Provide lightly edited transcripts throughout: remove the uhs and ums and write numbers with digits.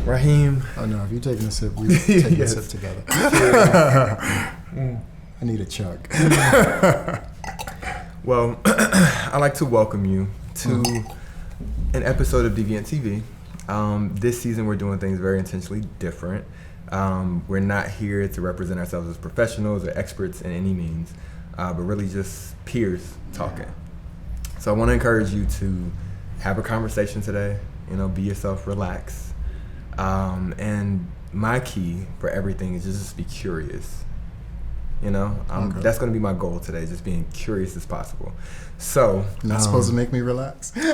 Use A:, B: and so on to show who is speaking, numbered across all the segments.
A: Rhyheim.
B: Oh no, if you're taking a sip, we take a sip together. I need a chug.
A: Well, I'd like to welcome you to an episode of Deviant TV. This season we're doing things very intentionally different. We're not here to represent ourselves as professionals or experts in any means, but really just peers talking. So I want to encourage you to have a conversation today, be yourself, relax. And my key for everything is just be curious. Okay. That's going to be my goal today, just being curious as possible. So
B: not supposed to make me relax.
A: No,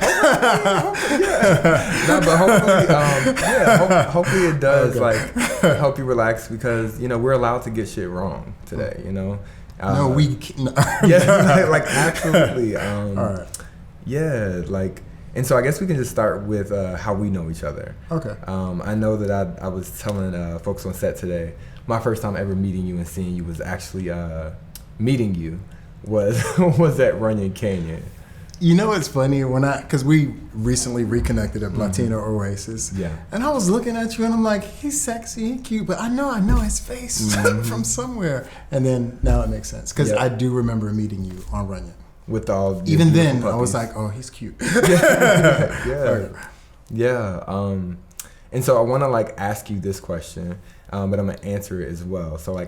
A: but hopefully it does help you relax because we're allowed to get shit wrong today.
B: No, we. No.
A: Yeah, absolutely.
B: All right.
A: Yeah, and so I guess we can just start with how we know each other.
B: Okay.
A: I know that I was telling folks on set today, my first time ever meeting you and seeing you was actually meeting you was at Runyon Canyon.
B: It's funny because we recently reconnected at Latino Oasis.
A: Yeah.
B: And I was looking at you and I'm like, he's sexy and cute, but I know his face from somewhere. And then now it makes sense because I do remember meeting you on Runyon.
A: With all
B: even then
A: puppies.
B: I was like, oh, he's cute.
A: Yeah. And so I want to ask you this question, but I'm gonna answer it as well. So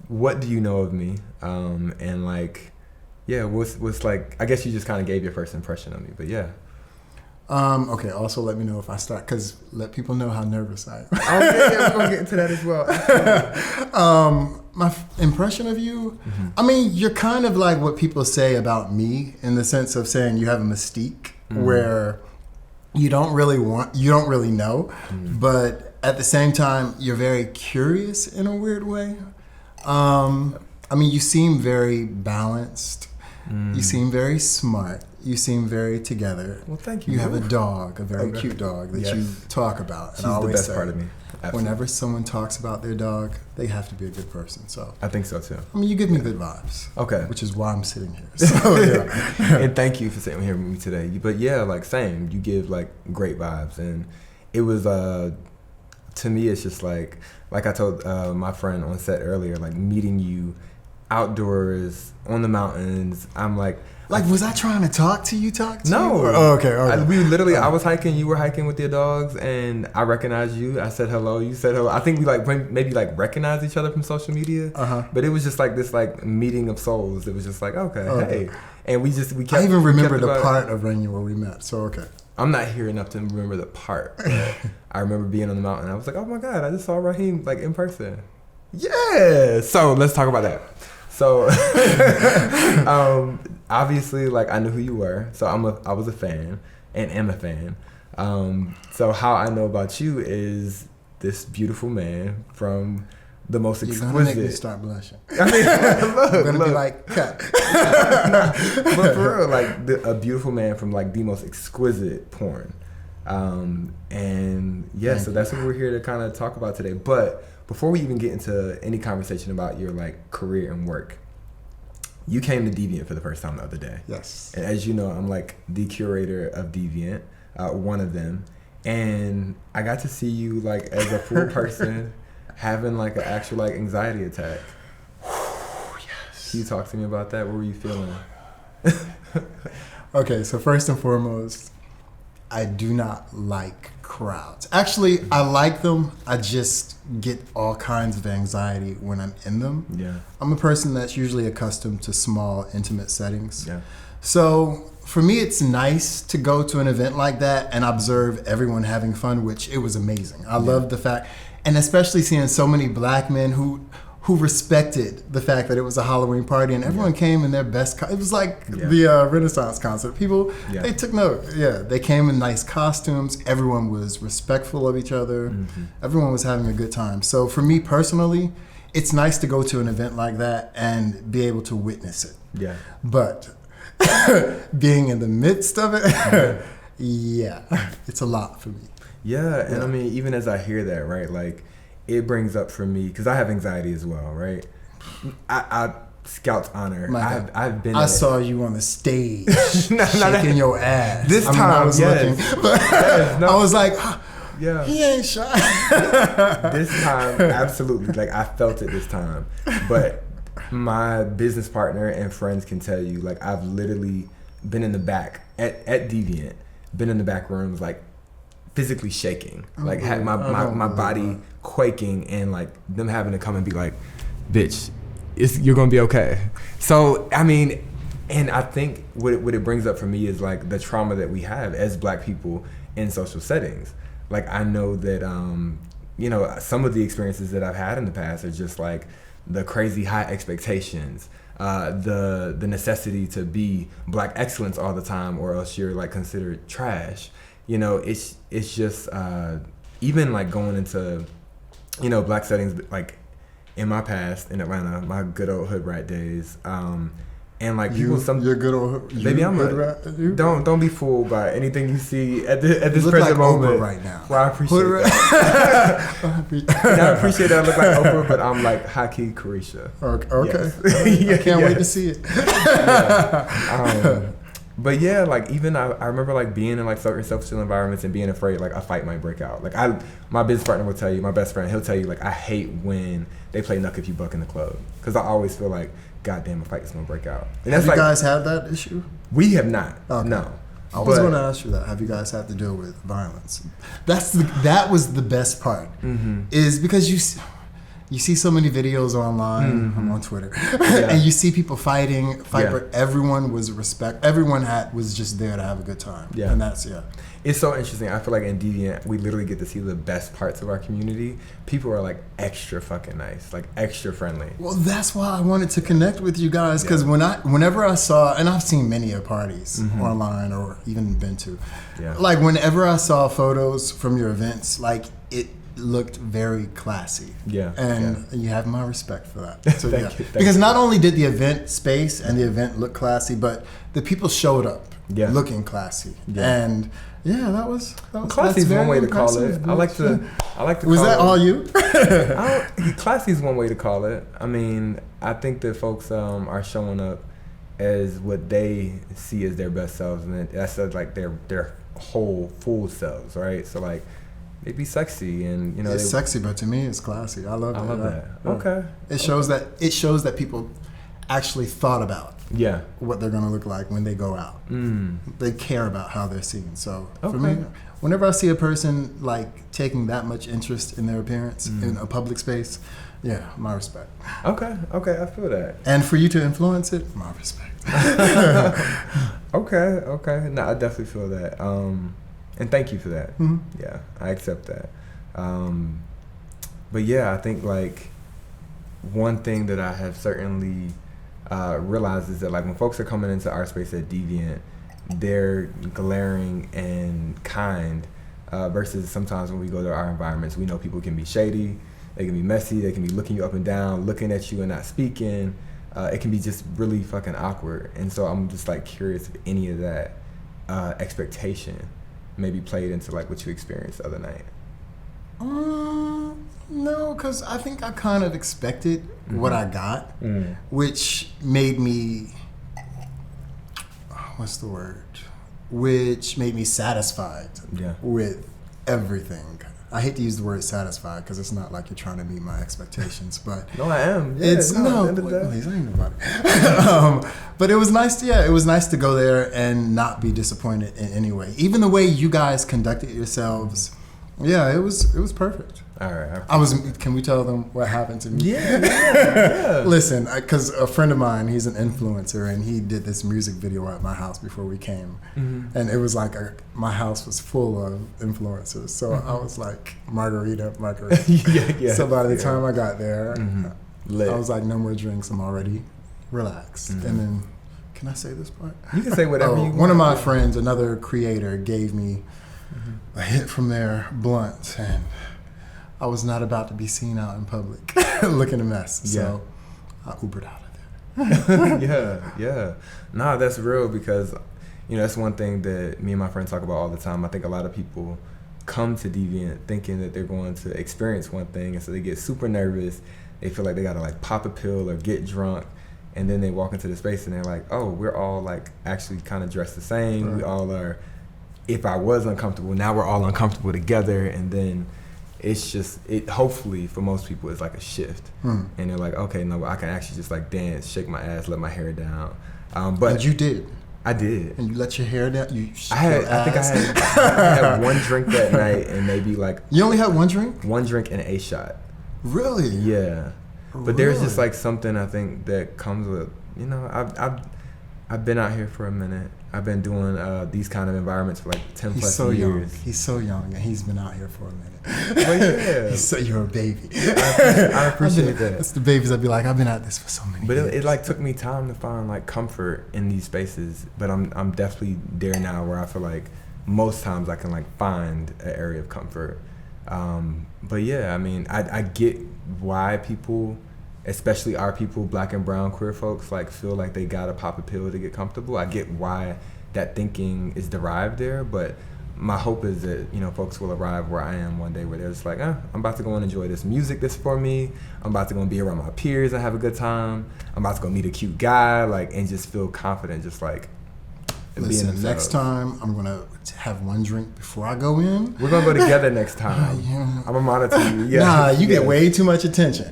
A: what do you know of me? And what's I guess you just kind of gave your first impression of me, but yeah.
B: Okay. Also, let me know if I start, because let people know how nervous I am.
A: Okay, we're gonna get into that as well.
B: My impression of you, I mean, you're kind of like what people say about me in the sense of saying you have a mystique where you don't really know, but at the same time, you're very curious in a weird way. I mean, you seem very balanced. You seem very smart. You seem very together.
A: Well, thank you.
B: You have a dog, a very cute dog that you talk about.
A: She's the best part of me. Absolutely.
B: Whenever someone talks about their dog, they have to be a good person. So
A: I think so too.
B: I mean, you give me good vibes.
A: Okay.
B: Which is why I'm sitting here. So yeah.
A: And thank you for sitting here with me today. But yeah, same. You give great vibes, and it was to me it's just like I told my friend on set earlier, meeting you outdoors on the mountains. I'm
B: was I trying to talk to you?
A: No.
B: Oh, okay.
A: We literally, I was hiking, you were hiking with your dogs, and I recognized you. I said hello, you said hello. I think we maybe recognized each other from social media. But it was just this meeting of souls. It was just hey. And we kept.
B: I even remember the part of Runyon where we met. So okay.
A: I'm not here enough to remember the part. I remember being on the mountain. I was like, oh my God, I just saw Rhyheim in person. Yeah. So let's talk about that. So, obviously, I knew who you were, so I was a fan and am a fan. So how I know about you is this beautiful man from the most exquisite.
B: You're gonna make me start blushing.
A: I mean,
B: I'm gonna be cut.
A: But for real, a beautiful man from the most exquisite porn. And yeah, so that's what we're here to kind of talk about today. But before we even get into any conversation about your career and work, you came to Deviant for the first time the other day.
B: Yes.
A: And as you know, I'm the curator of Deviant, one of them. And I got to see you as a full person having an actual anxiety attack.
B: Yes.
A: Can you talk to me about that? What were you feeling?
B: Okay, so first and foremost, I do not like crowds. Actually, I like them. I just get all kinds of anxiety when I'm in them.
A: Yeah.
B: I'm a person that's usually accustomed to small, intimate settings.
A: Yeah.
B: So for me, it's nice to go to an event like that and observe everyone having fun, which it was amazing. I loved the fact, and especially seeing so many black men who respected the fact that it was a Halloween party and everyone came in their best. It was the Renaissance concert. People, they took note. Yeah, they came in nice costumes. Everyone was respectful of each other. Everyone was having a good time. So for me personally, it's nice to go to an event like that and be able to witness it.
A: Yeah.
B: But being in the midst of it, it's a lot for me.
A: Yeah, and I mean, even as I hear that, right, it brings up for me, because I have anxiety as well, right? I Scout's honor. I've been.
B: I saw you on the stage shaking your ass.
A: This time,
B: I was looking, but I was like,
A: Yeah.
B: He ain't shy.
A: This time, absolutely. Like, I felt it this time. But my business partner and friends can tell you, like, I've literally been in the back at Deviant, been in the back rooms, like, physically shaking. Like, had my body quaking, and, like, them having to come and be like, bitch, you're going to be okay. So, I mean, and I think what it brings up for me is, like, the trauma that we have as Black people in social settings. Like, I know that, you know, some of the experiences that I've had in the past are just, like, the crazy high expectations, the necessity to be Black excellence all the time, or else you're, like, considered trash. You know, it's just, even, like, going into, you know, Black settings, like, in my past, in Atlanta, my good old hood rat days, and like people,
B: you're good old
A: baby, I'm
B: hood rat.
A: Don't be fooled by anything you see at this
B: look
A: present
B: like
A: moment
B: Oprah right now.
A: Well, I appreciate that. And I appreciate that I look like Oprah, but I'm like high key Carisha.
B: Okay.
A: Yes.
B: I can't wait to see it.
A: But yeah, like even I remember like being in like certain social environments and being afraid like a fight might break out. Like my business partner will tell you, my best friend, he'll tell you like I hate when they play Knuck If You Buck in the club, because I always feel like goddamn a fight is gonna break out. And that's
B: have you
A: like,
B: guys had that issue?
A: We have not.
B: Okay.
A: No.
B: I was going to ask you that. Have you guys had to deal with violence? That was the best part. Mm-hmm. Is because you see so many videos online. Mm-hmm. I'm on Twitter, and you see people fight, but everyone was Everyone was just there to have a good time. Yeah, and that's
A: It's so interesting. I feel like in Deviant, we literally get to see the best parts of our community. People are like extra fucking nice, like extra friendly.
B: Well, that's why I wanted to connect with you guys, because whenever I saw, and I've seen many parties online or even been to, like whenever I saw photos from your events, like it looked very classy. And you have my respect for that. So
A: Thank you.
B: Because not only did the event space and the event look classy, but the people showed up looking classy. And that was
A: classy is one way to call it. I like to
B: was that all you?
A: Classy is one way to call it. I mean, I think that folks are showing up as what they see as their best selves, and that's like their whole full selves, right? So like they be sexy, and you know
B: it's sexy, but to me it's classy. I love
A: that. Okay.
B: It shows that people actually thought about what they're gonna look like when they go out. They care about how they're seen. So for me, whenever I see a person like taking that much interest in their appearance in a public space, my respect.
A: Okay, I feel that.
B: And for you to influence it, my respect.
A: Okay. No, I definitely feel that. And thank you for that. Mm-hmm. Yeah, I accept that. But yeah, I think like one thing that I have certainly realized is that like when folks are coming into our space at Deviant, they're glaring and kind versus sometimes when we go to our environments, we know people can be shady, they can be messy, they can be looking you up and down, looking at you and not speaking. It can be just really fucking awkward. And so I'm just like curious if any of that expectation maybe played into like what you experienced the other night.
B: No, because I think I kind of expected what I got, which made me, which made me satisfied with everything. I hate to use the word satisfied because it's not like you're trying to meet my expectations, but
A: no, I am.
B: Please, I ain't nobody. But it was nice. It was nice to go there and not be disappointed in any way. Even the way you guys conducted yourselves, it was perfect.
A: All right.
B: Can we tell them what happened to me?
A: Yeah.
B: Listen, because a friend of mine, he's an influencer, and he did this music video at my house before we came, and it was like my house was full of influencers. So I was like, margarita. So by the time I got there, I was like, no more drinks. I'm already relaxed. And then, can I say this part?
A: You can say whatever you want.
B: One of my friends, another creator, gave me a hit from their blunt, and I was not about to be seen out in public looking a mess. So I Ubered out of there.
A: Yeah. Nah, that's real, because, you know, that's one thing that me and my friends talk about all the time. I think a lot of people come to Deviant thinking that they're going to experience one thing, and so they get super nervous. They feel like they got to like pop a pill or get drunk, and then they walk into the space and they're like, oh, we're all like actually kind of dressed the same. Right. We all are if I was uncomfortable, now we're all uncomfortable together, and then it's just hopefully for most people it's like a shift, and they're like, okay, no, I can actually just like dance, shake my ass, let my hair down. But
B: and you did.
A: I did.
B: And you let your hair down.
A: I think I had one drink that night, and maybe like
B: you only had one drink.
A: One drink and a shot.
B: Really?
A: Yeah. But there's just like something I think that comes with, you know, I've been out here for a minute. I've been doing these kind of environments for like 10
B: He's
A: plus
B: so
A: years.
B: Young. He's so young, and he's been out here for a minute.
A: Well, yeah.
B: You're a baby.
A: I appreciate that.
B: It's the babies that be like, I've been at this for so many years.
A: But it like took me time to find like comfort in these spaces. But I'm definitely there now where I feel like most times I can like find an area of comfort. But yeah, I mean, I get why people, especially our people, black and brown queer folks, like feel like they gotta pop a pill to get comfortable. I get why that thinking is derived there, but my hope is that, you know, folks will arrive where I am one day where they're just like, I'm about to go and enjoy this music that's for me. I'm about to go and be around my peers and have a good time. I'm about to go meet a cute guy, like, and just feel confident, just like
B: listen, next time I'm gonna have one drink before I go in.
A: We're gonna go together next time. I'm gonna monitor you. Yeah.
B: Nah, you get way too much attention.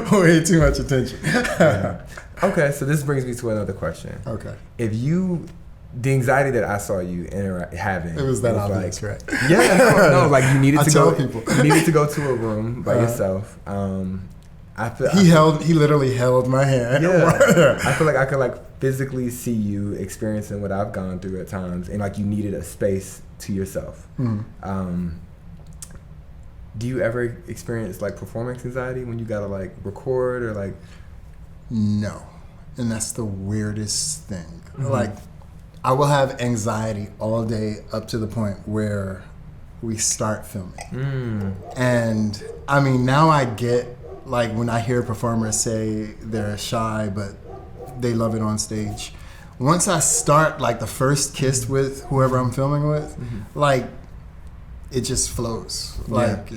B: Way too much attention.
A: Yeah. Okay, so this brings me to another question.
B: Okay.
A: If the anxiety that I saw you having,
B: it was that obvious, like, right?
A: Yeah, no, like you needed to go.
B: People.
A: You needed to go to a room by yourself.
B: He literally held my hand.
A: Yeah. I feel like I could like physically see you experiencing what I've gone through at times, and like you needed a space to yourself. Do you ever experience like performance anxiety when you gotta like record or like?
B: No, and that's the weirdest thing. Like, I will have anxiety all day up to the point where we start filming. And I mean, now I get, like, when I hear performers say they're shy, but they love it on stage. Once I start, like, the first kiss with whoever I'm filming with, like, it just flows. Like,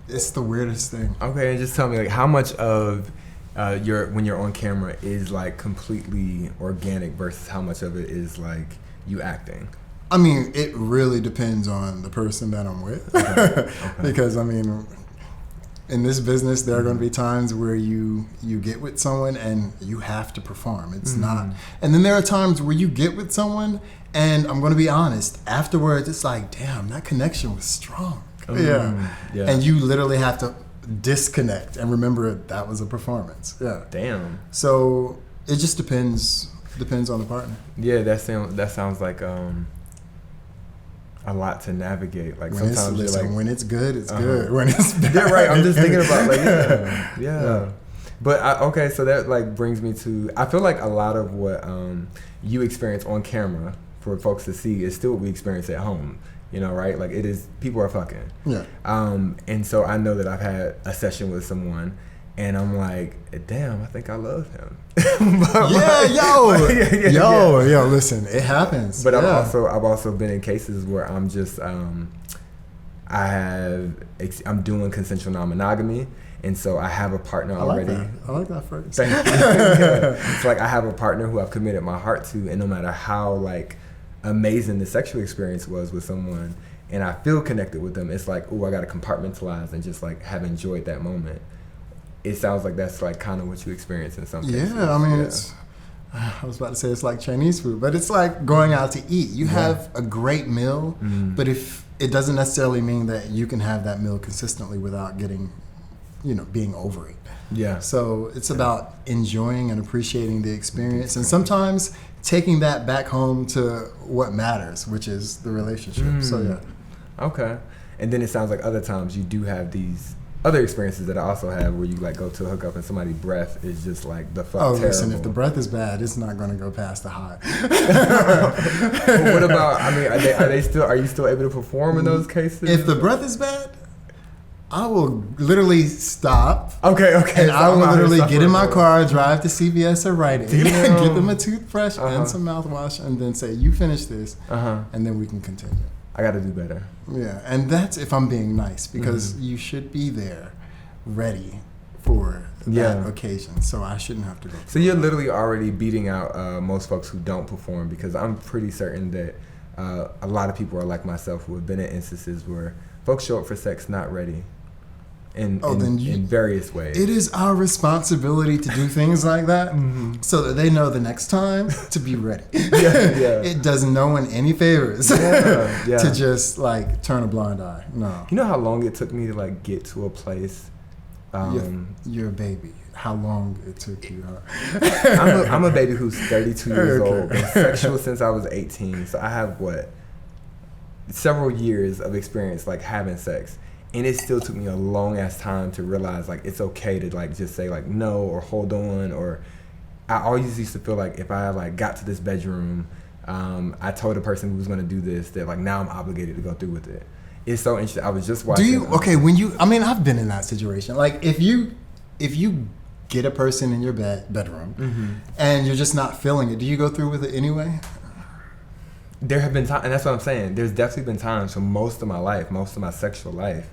B: it's the weirdest thing.
A: Okay, and just tell me, like, how much of when you're on camera is like completely organic versus how much of it is like you acting?
B: I mean, it really depends on the person that I'm with. Okay. Because I mean, in this business, there are going to be times where you get with someone and you have to perform. It's not. And then there are times where you get with someone and I'm going to be honest, afterwards it's like, damn, that connection was strong. Yeah. And you literally have to disconnect and remember that was a performance. Yeah.
A: Damn.
B: So it just depends on the partner.
A: Yeah, that sounds like a lot to navigate. Like
B: when
A: sometimes you're like,
B: when it's good, it's good. When it's bad,
A: yeah, right. I'm just thinking about like yeah. But okay, so that like brings me to, I feel like a lot of what you experience on camera for folks to see is still what we experience at home. You know, right? Like it is, people are fucking. Yeah. And so I know that I've had a session with someone and I'm like, damn, I think I love him.
B: Yo, listen, it happens.
A: But I've also been in cases where I'm just, I'm doing consensual non-monogamy. And so I have a partner already.
B: I like that phrase.
A: Thank you. It's like I have a partner who I've committed my heart to, and no matter how like amazing the sexual experience was with someone and I feel connected with them, it's like, I gotta compartmentalize and just like have enjoyed that moment. It sounds like that's like kind of what you experience in some cases.
B: Yeah, I mean, I was about to say it's like Chinese food, but it's like going out to eat. You have a great meal, but if it doesn't necessarily mean that you can have that meal consistently without getting, being over it. Yeah. So it's about enjoying and appreciating the experience, and sometimes taking that back home to what matters, which is the relationship. So yeah.
A: Okay. And then it sounds like other times you do have these other experiences that I also have where you like go to a hookup and somebody's breath is just like the fuck terrible.
B: Listen, if the breath is bad, it's not going to go past the high.
A: Well, what about, I mean, are you still able to perform in those cases?
B: If the breath is bad, I will literally stop.
A: Okay.
B: And so I will literally get in my car, drive to CVS or Rite Aid, get them a toothbrush and some mouthwash, and then say, you finish this, and then we can continue.
A: I got to do better.
B: Yeah, and that's if I'm being nice, because you should be there ready for that occasion, so I shouldn't have to go.
A: So you're literally already beating out most folks who don't perform, because I'm pretty certain that a lot of people are like myself who have been in instances where folks show up for sex not ready in various ways.
B: It is our responsibility to do things like that so that they know the next time to be ready. It does no one any favors to just like turn a blind eye. No.
A: You know how long it took me to like get to a place?
B: You're a baby. How long it took you?
A: I'm a baby who's 32 years old. Been sexual since I was 18. So I have several years of experience like having sex. And it still took me a long ass time to realize like it's okay to like just say like no or hold on, or I always used to feel like if I like got to this bedroom, I told a person who was gonna do this that like now I'm obligated to go through with it. It's so interesting. I was just watching.
B: I've been in that situation. Like if you get a person in your bedroom and you're just not feeling it, do you go through with it anyway?
A: There have been times, and that's what I'm saying. There's definitely been times for most of my life, most of my sexual life,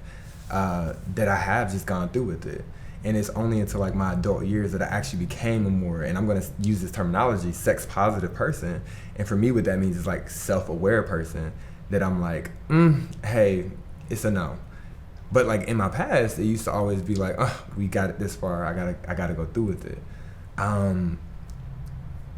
A: that I have just gone through with it. And it's only until like my adult years that I actually became a more, and I'm going to use this terminology, sex positive person. And for me, what that means is like self-aware person, that I'm like, hey, it's a no. But like in my past, it used to always be like, oh, we got it this far. I gotta go through with it.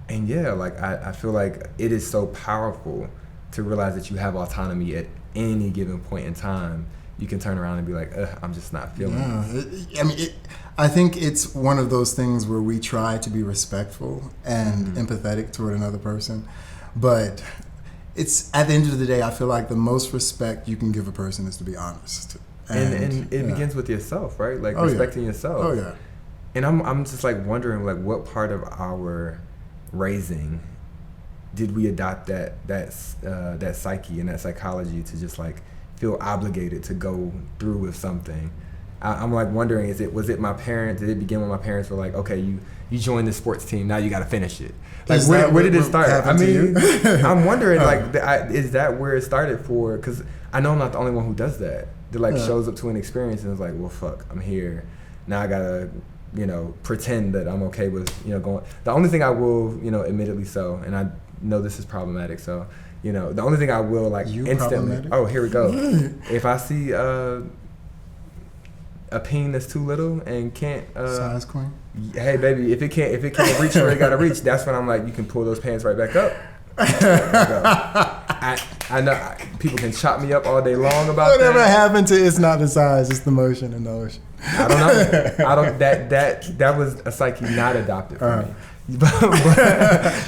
A: And yeah, like I feel like it is so powerful to realize that you have autonomy at any given point in time. You can turn around and be like, I'm just not feeling it.
B: I think it's one of those things where we try to be respectful and empathetic toward another person, but it's at the end of the day, I feel like the most respect you can give a person is to be honest.
A: And it begins with yourself, right? Like respecting yourself.
B: Oh yeah.
A: And I'm just like wondering like what part of our raising did we adopt that psyche and that psychology to just like feel obligated to go through with something. I'm like wondering, was it my parents? Did it begin when my parents were like, okay, you joined the sports team, now you got to finish it? Like where did it start? I mean, I'm wondering like is that where it started for? Because I know I'm not the only one who does that. That like shows up to an experience and is like, well, fuck, I'm here. Now I gotta, pretend that I'm okay with, going. The only thing I will, admittedly so, and I know this is problematic, so, the only thing I will like instantly. Oh, here we go. If I see a peen that's too little and can't.
B: Size queen.
A: Hey, baby, if it can't reach where it gotta reach, that's when I'm like, you can pull those pants right back up. I know people can chop me up all day long about
B: whatever happened to it's not the size, it's the motion in the ocean.
A: I don't know. That was a psyche not adopted for me.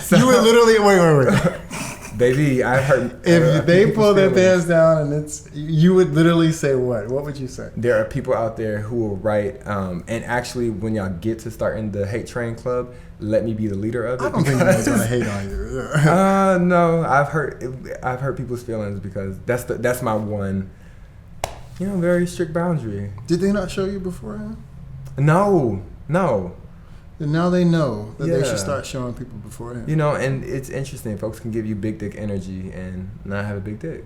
A: So,
B: you would literally wait.
A: Baby, I've heard
B: if they pull their pants down and you would literally say what? What would you say?
A: There are people out there who will write, and actually when y'all get to start in the hate train club, let me be the leader of it.
B: I don't think anyone's gonna hate on you.
A: No, I've hurt people's feelings because that's my one, very strict boundary.
B: Did they not show you beforehand?
A: No.
B: And now they know that they should start showing people beforehand.
A: And it's interesting. Folks can give you big dick energy and not have a big dick.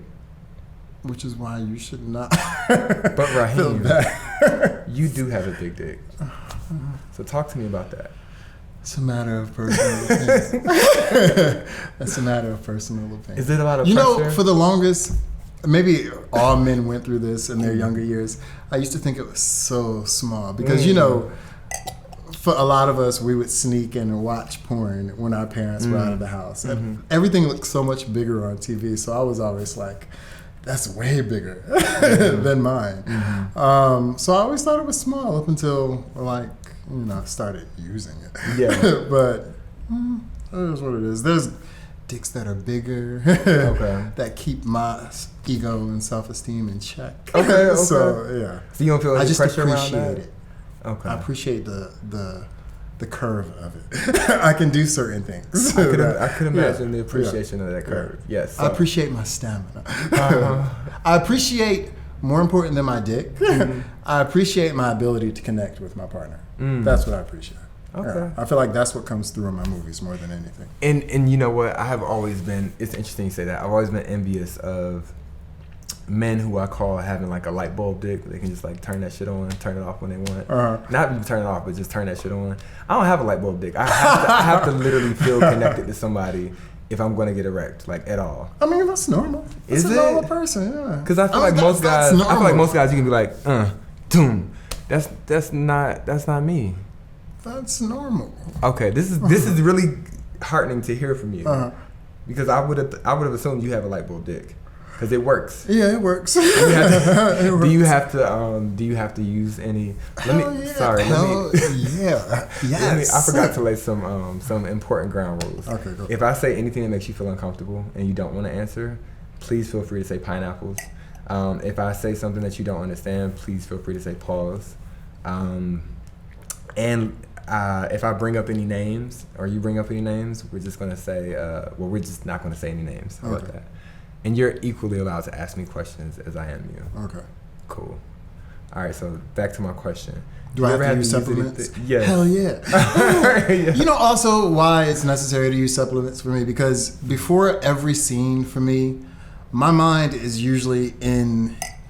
B: Which is why you should not.
A: But Rhyheim, you do have a big dick. So talk to me about that.
B: It's a matter of personal opinion. It's a matter of personal opinion.
A: Is it a lot of pressure?
B: For the longest, maybe all men went through this in their younger years. I used to think it was so small because, for a lot of us, we would sneak and watch porn when our parents were out of the house. And everything looked so much bigger on TV. So I was always like, that's way bigger than mine. So I always thought it was small up until I started using it.
A: Yeah.
B: But it is what it is. There's dicks that are bigger that keep my ego and self-esteem in check.
A: Okay.
B: So, yeah.
A: So you don't feel any pressure around that?
B: I just appreciate it.
A: Okay.
B: I appreciate the curve of it. I can do certain things.
A: I could imagine the appreciation of that curve. Yeah. Yes. So.
B: I appreciate my stamina. I appreciate, more important than my dick, I appreciate my ability to connect with my partner. That's what I appreciate. Okay. Yeah. I feel like that's what comes through in my movies more than anything.
A: And you know what? I have always been, it's interesting you say that, I've always been envious of men who I call having like a light bulb dick. They can just like turn that shit on, turn it off when they want. Not even turn it off, but just turn that shit on. I don't have a light bulb dick. I have to literally feel connected to somebody if I'm going to get erect, like at all.
B: I mean, that's normal.
A: Is
B: That's
A: it?
B: a normal person, yeah.
A: Because I feel like most guys, you can be like, doom. That's not me.
B: That's normal.
A: Okay, this is really heartening to hear from you, because I would have assumed you have a light bulb dick, because it works.
B: Yeah, it works.
A: Do you have to use any? Yes. I forgot to lay some important ground rules.
B: Okay, go.
A: If I say anything that makes you feel uncomfortable and you don't want to answer, please feel free to say pineapples. If I say something that you don't understand, please feel free to say pause. If I bring up any names or you bring up any names, we're just gonna say, we're just not gonna say any names. How about that? And you're equally allowed to ask me questions as I am you.
B: Okay.
A: Cool. All right, so back to my question.
B: Do I have to use supplements?
A: Yes.
B: Hell yeah.
A: Yeah.
B: You know also why it's necessary to use supplements for me? Because before every scene for me, my mind is usually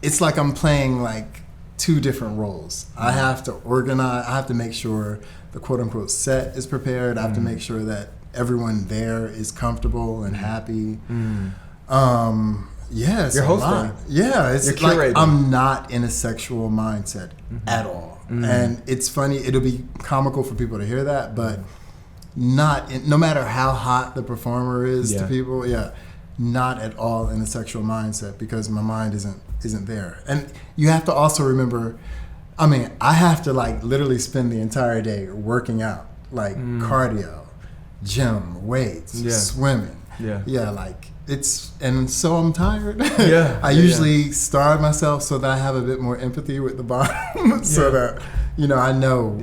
B: it's like I'm playing like 2 different roles. I have to organize, I have to make sure the quote unquote set is prepared. I have to make sure that everyone there is comfortable and happy. Yeah, it's
A: You're hosting.
B: lot. Yeah, it's
A: You're
B: like
A: curating.
B: I'm not in a sexual mindset at all. And it's funny, it'll be comical for people to hear that, but no matter how hot the performer is to people, not at all in a sexual mindset, because my mind isn't there. And you have to also remember, I mean, I have to like literally spend the entire day working out, like cardio, gym, weights, swimming. Yeah, like and so I'm tired. I usually starve myself so that I have a bit more empathy with the body, so that I know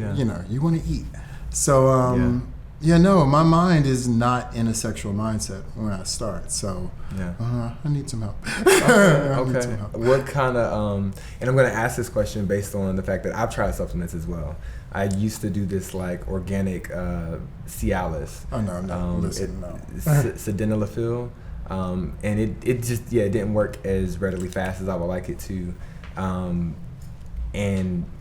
B: you want to eat. So my mind is not in a sexual mindset when I start. So I need some help.
A: Okay. What kind of and I'm going to ask this question based on the fact that I've tried supplements as well. I used to do this like organic Cialis. Oh no, I'm not listening. Sildenafil. And it just it didn't work as readily fast as I would like it to.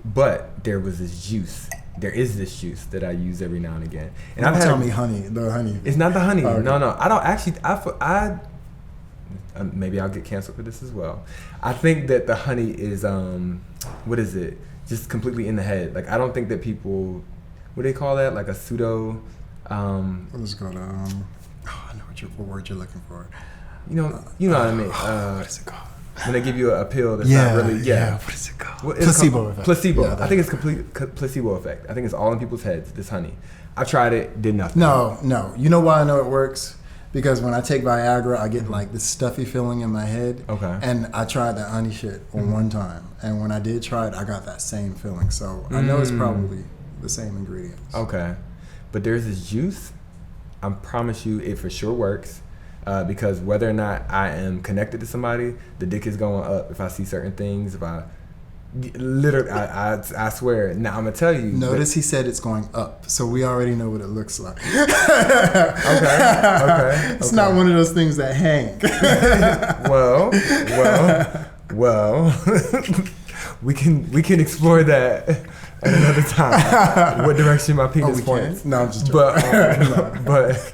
A: But there was this juice. There is this juice that I use every now and again. And
B: don't tell me honey. The honey.
A: It's not the honey.
B: Oh, okay.
A: No. I don't actually. Maybe I'll get canceled for this as well. I think that the honey is what is it? Just completely in the head. Like I don't think that people, what do they call that? Like a pseudo.
B: What is it called? I know what word you're looking for.
A: You know what I mean.
B: What is it called?
A: When they give you a pill that's not really.
B: What is it called? Placebo effect.
A: Placebo.
B: Yeah,
A: I think it's complete placebo effect. I think it's all in people's heads. This honey. I tried it. Did nothing.
B: No. You know why I know it works? Because when I take Viagra, I get like this stuffy feeling in my head.
A: Okay.
B: And I tried that honey shit on one time, and when I did try it, I got that same feeling. So I know it's probably the same ingredients.
A: Okay. But there's this juice. I promise you, it for sure works. Because whether or not I am connected to somebody, the dick is going up if I see certain things. If I literally, I swear. Now I'm gonna tell you.
B: Notice he said it's going up, so we already know what it looks like.
A: Okay.
B: It's not one of those things that hang.
A: Well. we can explore that at another time. What direction my penis points?
B: No, I'm just joking.
A: But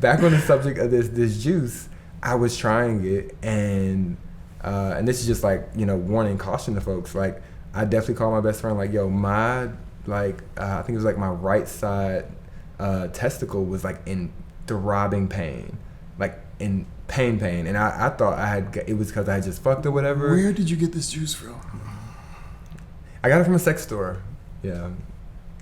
A: back on the subject of this juice, I was trying it, and this is just like warning, caution to folks. Like I definitely called my best friend. Like my I think it was like my right side testicle was like in throbbing pain, like in pain, and I thought it was because I had just fucked or whatever.
B: Where did you get this juice from?
A: I got it from a sex store. Yeah,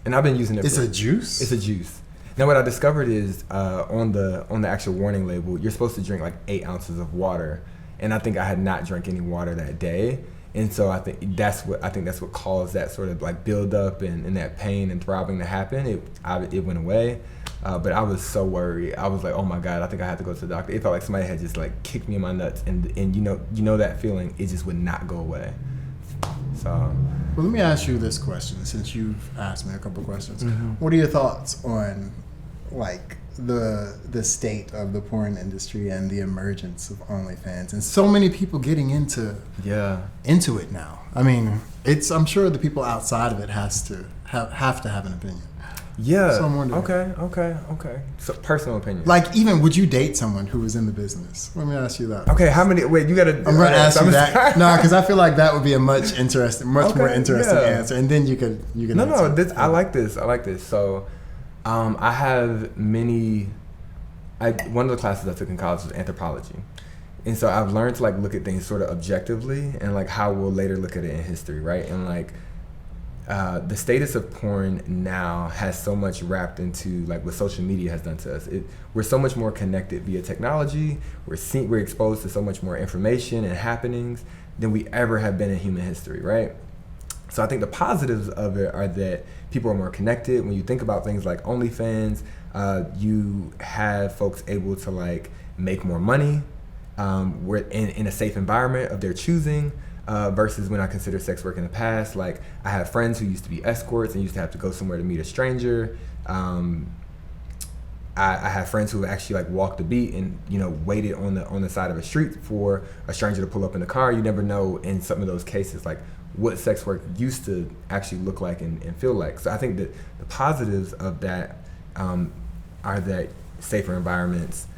A: and I've been using it.
B: It's a juice.
A: It's a juice. Now, what I discovered is on the actual warning label, you're supposed to drink like 8 ounces of water, and I think I had not drank any water that day, and so I think that's what caused that sort of like build up and that pain and throbbing to happen. It went away, but I was so worried. I was like, oh my God, I think I have to go to the doctor. It felt like somebody had just like kicked me in my nuts, and you know that feeling, it just would not go away. So.
B: Well, let me ask you this question, since you've asked me a couple questions. What are your thoughts on like the state of the porn industry and the emergence of OnlyFans and so many people getting into it now? I mean, I'm sure the people outside of it have to have an opinion.
A: Yeah.
B: So I'm wondering.
A: Okay. So personal opinion.
B: Like, even would you date someone who was in the business? Let me ask you that.
A: Okay, how many? Wait, you gotta.
B: I'm going to ask you that. No, because I feel like that would be a much more interesting answer, and then you could.
A: No. I like this. So, I have many. One of the classes I took in college was anthropology, and so I've learned to like look at things sort of objectively and like how we'll later look at it in history, right? And like. The status of porn now has so much wrapped into like what social media has done to us. We're so much more connected via technology. We're exposed to so much more information and happenings than we ever have been in human history, right? So I think the positives of it are that people are more connected. When you think about things like OnlyFans, you have folks able to like make more money. We're in a safe environment of their choosing. Versus when I consider sex work in the past, like I have friends who used to be escorts and used to have to go somewhere to meet a stranger. I have friends who actually like walked the beat and waited on the side of a street for a stranger to pull up in the car. You never know in some of those cases like what sex work used to actually look like and feel like. So I think that the positives of that are that safer environments,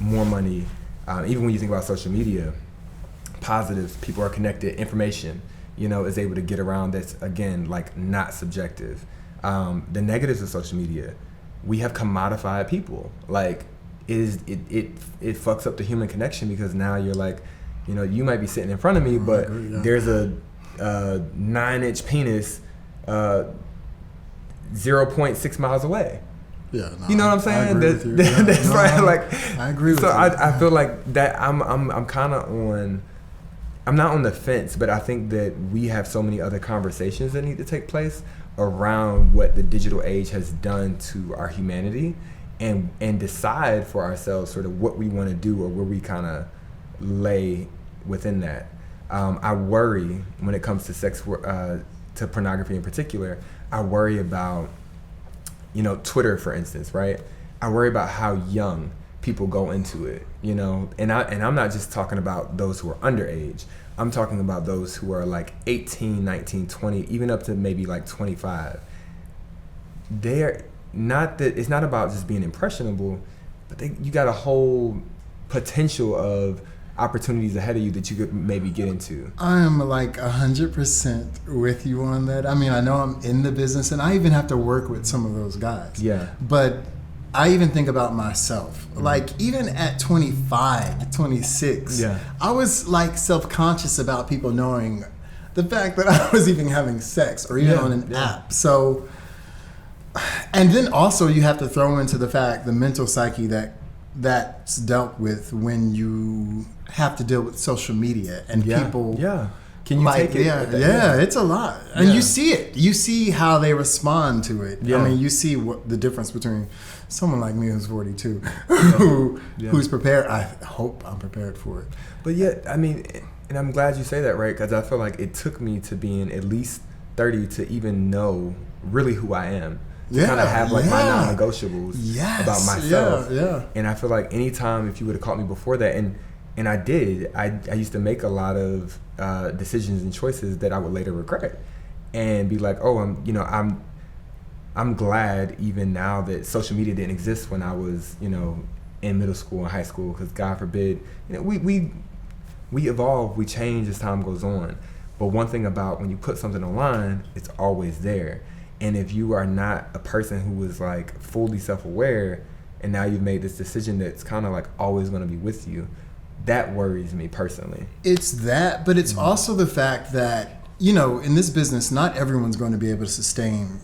A: more money. Even when you think about social media. Positives, people are connected, information is able to get around that's again like not subjective. The negatives of social media, we have commodified people. Like it fucks up the human connection because now you're like you might be sitting in front of me but there's a 9-inch penis 0.6 miles away.
B: Yeah, no,
A: you know what I'm saying? That's right. Like I agree with you. So I feel like that I'm kind of on. I'm not on the fence, but I think that we have so many other conversations that need to take place around what the digital age has done to our humanity and decide for ourselves sort of what we want to do or where we kind of lay within that. I worry when it comes to sex, to pornography in particular, I worry about, Twitter, for instance, right? I worry about how young people go into it, and I'm not just talking about those who are underage. I'm talking about those who are like 18, 19, 20, even up to maybe like 25. They're not that it's not about just being impressionable, but you got a whole potential of opportunities ahead of you that you could maybe get into.
B: I am like 100% with you on that. I mean, I know I'm in the business and I even have to work with some of those guys.
A: Yeah.
B: But I even think about myself. Like, even at 25, 26, I was like self-conscious about people knowing the fact that I was even having sex or even on an app. So, and then also you have to throw into the fact, the mental psyche that's dealt with when you have to deal with social media and people.
A: Yeah. Can you take it?
B: Yeah, it's a lot. And you see it. You see how they respond to it. Yeah. I mean, you see what the difference between someone like me who's 42 who's prepared. I hope I'm prepared for it.
A: But yet, I mean, and I'm glad you say that, right? Because I feel like it took me to being at least 30 to even know really who I am. To kind of have like my non-negotiables about myself. Yeah. And I feel like anytime if you would have caught me before that, and I did, I used to make a lot of decisions and choices that I would later regret, and be like, oh, I'm glad even now that social media didn't exist when I was in middle school and high school, because God forbid, we evolve, we change as time goes on. But one thing about when you put something online, it's always there. And if you are not a person who is like fully self-aware, and now you've made this decision that's kind of like always going to be with you, that worries me personally.
B: It's that, but it's also the fact that, in this business, not everyone's going to be able to sustain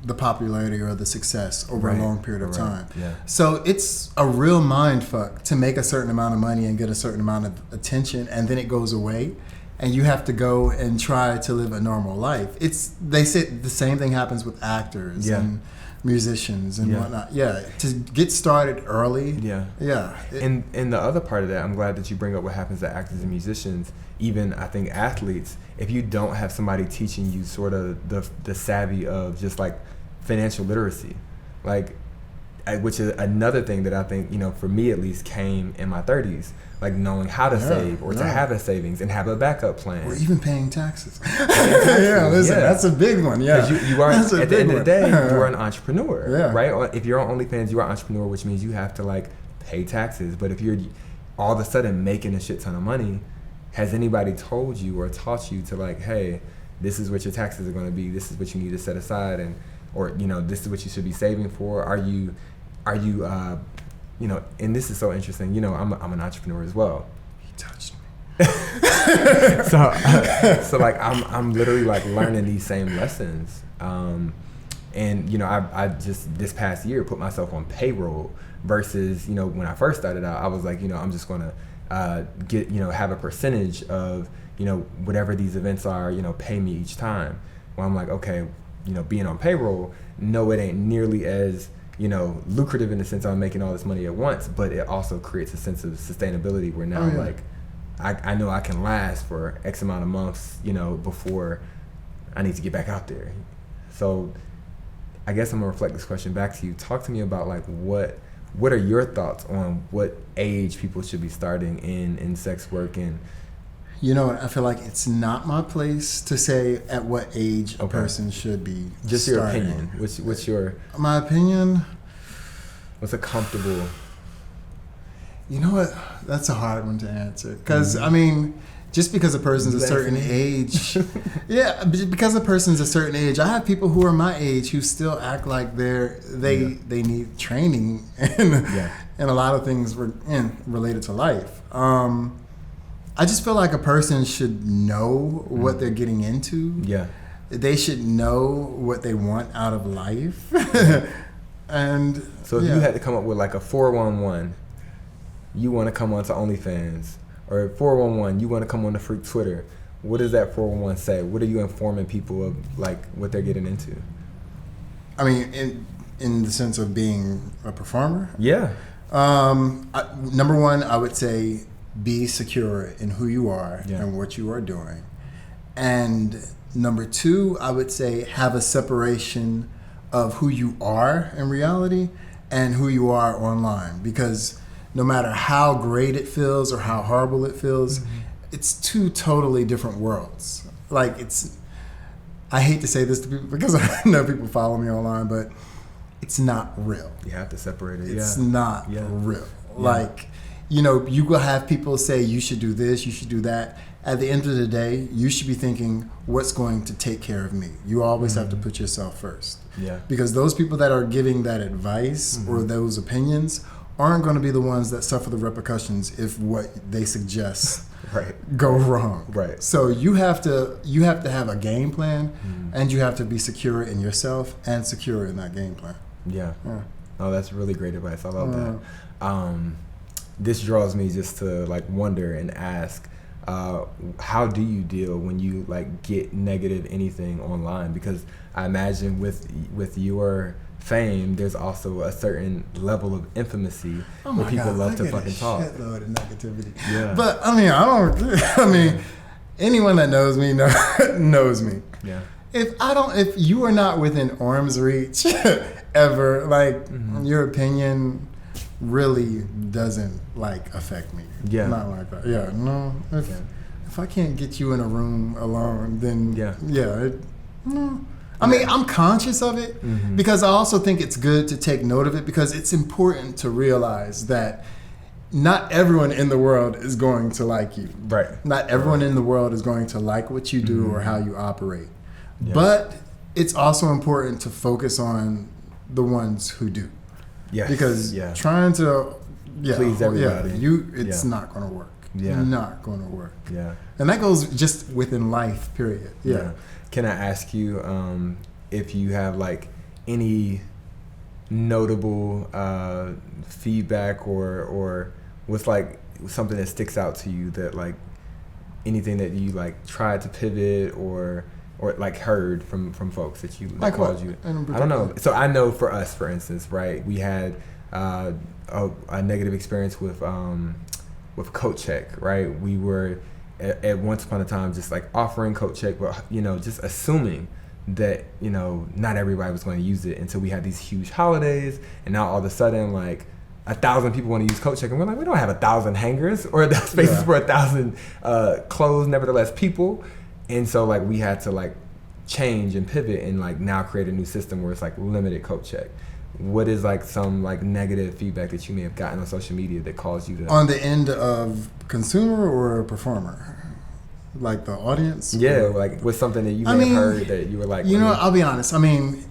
B: the popularity or the success over a long period of time. Yeah. So it's a real mind fuck to make a certain amount of money and get a certain amount of attention, and then it goes away. And you have to go and try to live a normal life. They say the same thing happens with actors and musicians and whatnot. Yeah, to get started early. Yeah.
A: And the other part of that, I'm glad that you bring up what happens to actors and musicians. Even I think athletes, if you don't have somebody teaching you sort of the savvy of just like financial literacy, like which is another thing that I think, for me at least, came in my 30s, like knowing how to save or to have a savings and have a backup plan.
B: Or even paying taxes. That's a big one. Yeah,
A: because you are at the end of the day, you are an entrepreneur,
B: Yeah.
A: right? If you're on OnlyFans, you are an entrepreneur, which means you have to like pay taxes. But if you're all of a sudden making a shit ton of money, has anybody told you or taught you to like, hey, this is what your taxes are going to be. This is what you need to set aside, or this is what you should be saving for. Are you, and this is so interesting. I'm an entrepreneur as well.
B: He touched me.
A: So like I'm literally like learning these same lessons. And I just this past year put myself on payroll versus when I first started out, I was like I'm just gonna get have a percentage of whatever these events are, pay me each time. Well, I'm like, okay, being on payroll, no, it ain't nearly as lucrative in the sense I'm making all this money at once, but it also creates a sense of sustainability where now like I know I can last for X amount of months, before I need to get back out there. So I guess I'm gonna reflect this question back to you. Talk to me about like what are your thoughts on what age people should be starting in sex work? And
B: I feel like it's not my place to say at what age a person should be
A: just
B: starting.
A: Your opinion. What's your
B: my opinion?
A: What's a comfortable?
B: You know what? That's a hard one to answer because I mean, just because a person's a certain age, because a person's a certain age, I have people who are my age who still act like they need training and a lot of things related to life. I just feel like a person should know what they're getting into. Yeah, they should know what they want out of life. And
A: so if you had to come up with like a 411, you want to come onto OnlyFans. Or 411, you want to come on the Freak Twitter. What does that 411 say? What are you informing people of, like, what they're getting into?
B: I mean, in the sense of being a performer?
A: Yeah.
B: Number one, I would say be secure in who you are and what you are doing. And number two, I would say have a separation of who you are in reality and who you are online. Because no matter how great it feels or how horrible it feels, it's two totally different worlds. Like I hate to say this to people because I know people follow me online, but it's not real.
A: You have to separate it.
B: It's not real. Yeah. Like, you will have people say you should do this, you should do that. At the end of the day, you should be thinking, what's going to take care of me? You always have to put yourself first. Yeah. Because those people that are giving that advice or those opinions aren't going to be the ones that suffer the repercussions if what they suggest go wrong. Right. So you have to have a game plan, and you have to be secure in yourself and secure in that game plan. Yeah.
A: Oh, that's really great advice. I love that. This draws me just to like wonder and ask, how do you deal when you like get negative anything online? Because I imagine with your fame, there's also a certain level of infamousy where people love to fucking talk.
B: Shitload of negativity. Yeah. But I mean, anyone that knows me knows me. Yeah. If you are not within arm's reach ever, like your opinion really doesn't like affect me. Yeah. Not like that. Yeah. No. If I can't get you in a room alone, then no. I mean, I'm conscious of it because I also think it's good to take note of it because it's important to realize that not everyone in the world is going to like you. Right. Not everyone in the world is going to like what you do or how you operate. Yeah. But it's also important to focus on the ones who do. Yes. Because trying to
A: please everybody.
B: It's not going to work. Yeah. Not going to work. Yeah. And that goes just within life, period. Yeah.
A: Can I ask you if you have like any notable feedback or what's like something that sticks out to you that like anything that you like tried to pivot or like heard from folks that you like called you? I don't know. So I know for us, for instance, right, we had a negative experience with coat check, right? We were at once upon a time just like offering coat check, but just assuming that, you know, not everybody was going to use it until we had these huge holidays, and now all of a sudden, like, 1,000 people want to use coat check, and we're like, we don't have 1,000 hangers or spaces for 1,000 clothes, nevertheless people. And so, like, we had to, like, change and pivot and, like, now create a new system where it's, like, limited coat check. What is, like, some, like, negative feedback that you may have gotten on social media that caused you to...
B: On the end of consumer or performer? Like the audience?
A: Yeah, like, with something that you may have heard that you were like...
B: You know, I'll be honest. I mean,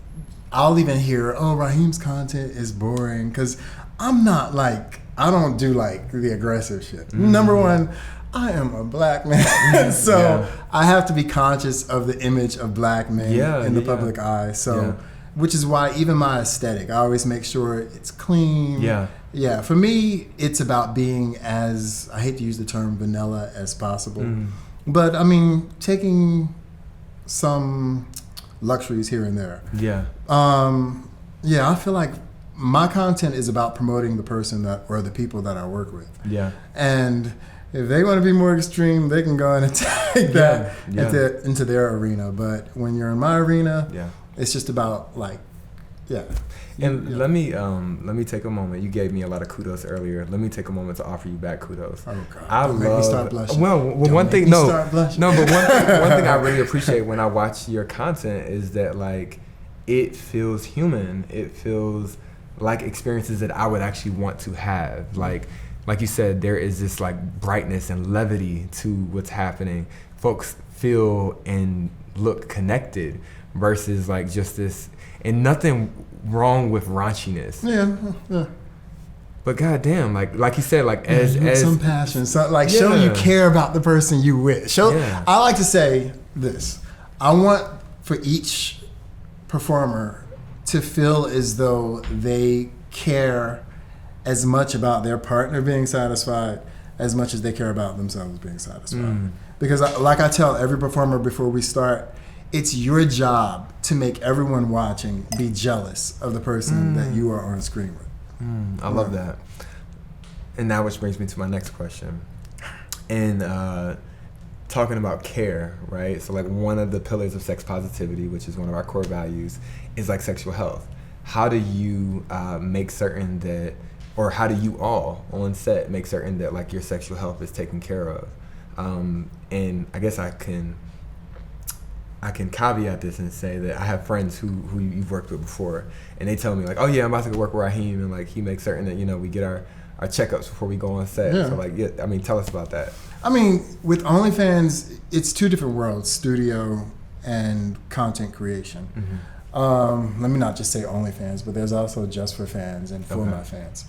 B: I'll even hear, oh, Rhyheim's content is boring, because I'm not, like... I don't do, like, the aggressive shit. Mm-hmm. Number one, I am a black man, so I have to be conscious of the image of black men in the public eye. So, which is why even my aesthetic, I always make sure it's clean. Yeah. For me, it's about being as, I hate to use the term vanilla as possible, but I mean taking some luxuries here and there. I feel like my content is about promoting the person or the people that I work with. And if they want to be more extreme, they can go and take that into their arena. But when you're in my arena, it's just about, like,
A: And let me take a moment. You gave me a lot of kudos earlier. Let me take a moment to offer you back kudos.
B: Oh God! Don't make me start blushing.
A: But one thing I really appreciate when I watch your content is that, like, it feels human. It feels like experiences that I would actually want to have. Like you said, there is this, like, brightness and levity to what's happening. Folks feel and look connected versus, like, just this, and nothing wrong with raunchiness.
B: Yeah.
A: But goddamn, like you said, like, as
B: some passion, show you care about the person you with. I like to say this. I want for each performer to feel as though they care as much about their partner being satisfied as much as they care about themselves being satisfied. Because like I tell every performer before we start, it's your job to make everyone watching be jealous of the person that you are on screen with.
A: I love that. And now which brings me to my next question. And talking about care, right? So, like, one of the pillars of sex positivity, which is one of our core values, is, like, sexual health. How do you make certain that, or how do you all on set make certain that, like, your sexual health is taken care of? And I guess I can caveat this and say that I have friends who you've worked with before, and they tell me, like, oh yeah, I'm about to go work with Rhyheim, and, like, he makes certain that, you know, we get our checkups before we go on set. So, like, I mean, tell us about that.
B: I mean, with OnlyFans, it's two different worlds, studio and content creation. Let me not just say OnlyFans, but there's also Just for Fans and For My Fans.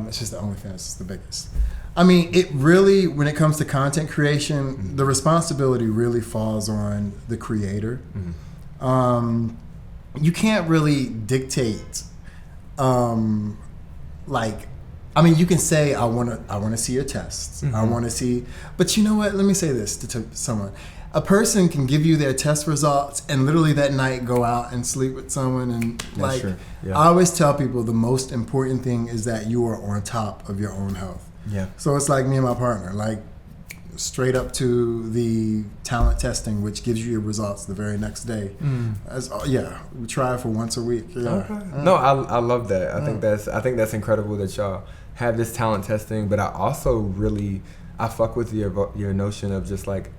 B: It's just the OnlyFans is the biggest. I mean, it really, when it comes to content creation, the responsibility really falls on the creator. You can't really dictate, like, I mean, you can say, I want to see your tests. I want to see, but you know what? Let me say this to someone. A person can give you their test results and literally that night go out and sleep with someone. And, like, I always tell people the most important thing is that you are on top of your own health. So it's like me and my partner, like, straight up to the talent testing, which gives you your results the very next day. We try it for once a week.
A: No, I love that. I think that's incredible that y'all have this talent testing, but I also really, I fuck with your notion of just, like,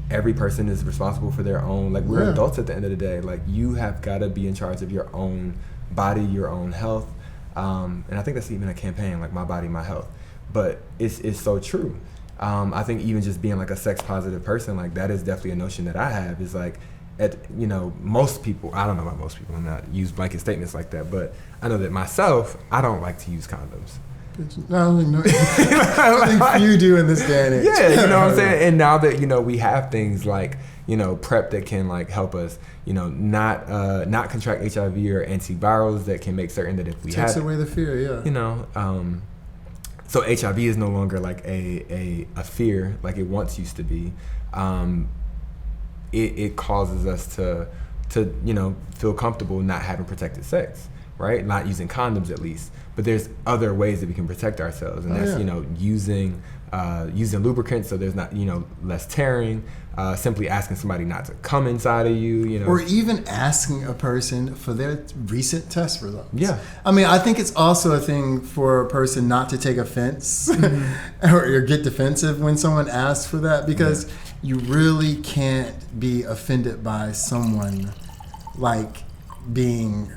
A: every person is responsible for their own, like, we're adults at the end of the day. Like, you have got to be in charge of your own body, your own health. And I think that's even a campaign, like, My Body, My Health. But it's so true. I think even just being, like, a sex positive person, like, that is definitely a notion that I have, is, like, you know, most people, I don't know about most people, I'm not use blanket statements like that, but I know that myself, I don't like to use condoms.
B: No. I think you do in this day and age.
A: Yeah, you know what I'm saying? And now that, you know, we have things like, you know, PrEP that can, like, help us, you know, not contract HIV or antivirals that can make certain that if we
B: takes away the fear,
A: you know, so HIV is no longer, like, a fear like it once used to be. It causes us to you know, feel comfortable not having protected sex, right? Not using condoms, at least. But there's other ways that we can protect ourselves, and that's you know, using using lubricants so there's not, less tearing, simply asking somebody not to come inside of you,
B: Or even asking a person for their recent test results.
A: Yeah.
B: I mean, I think it's also a thing for a person not to take offense or get defensive when someone asks for that, because you really can't be offended by someone like being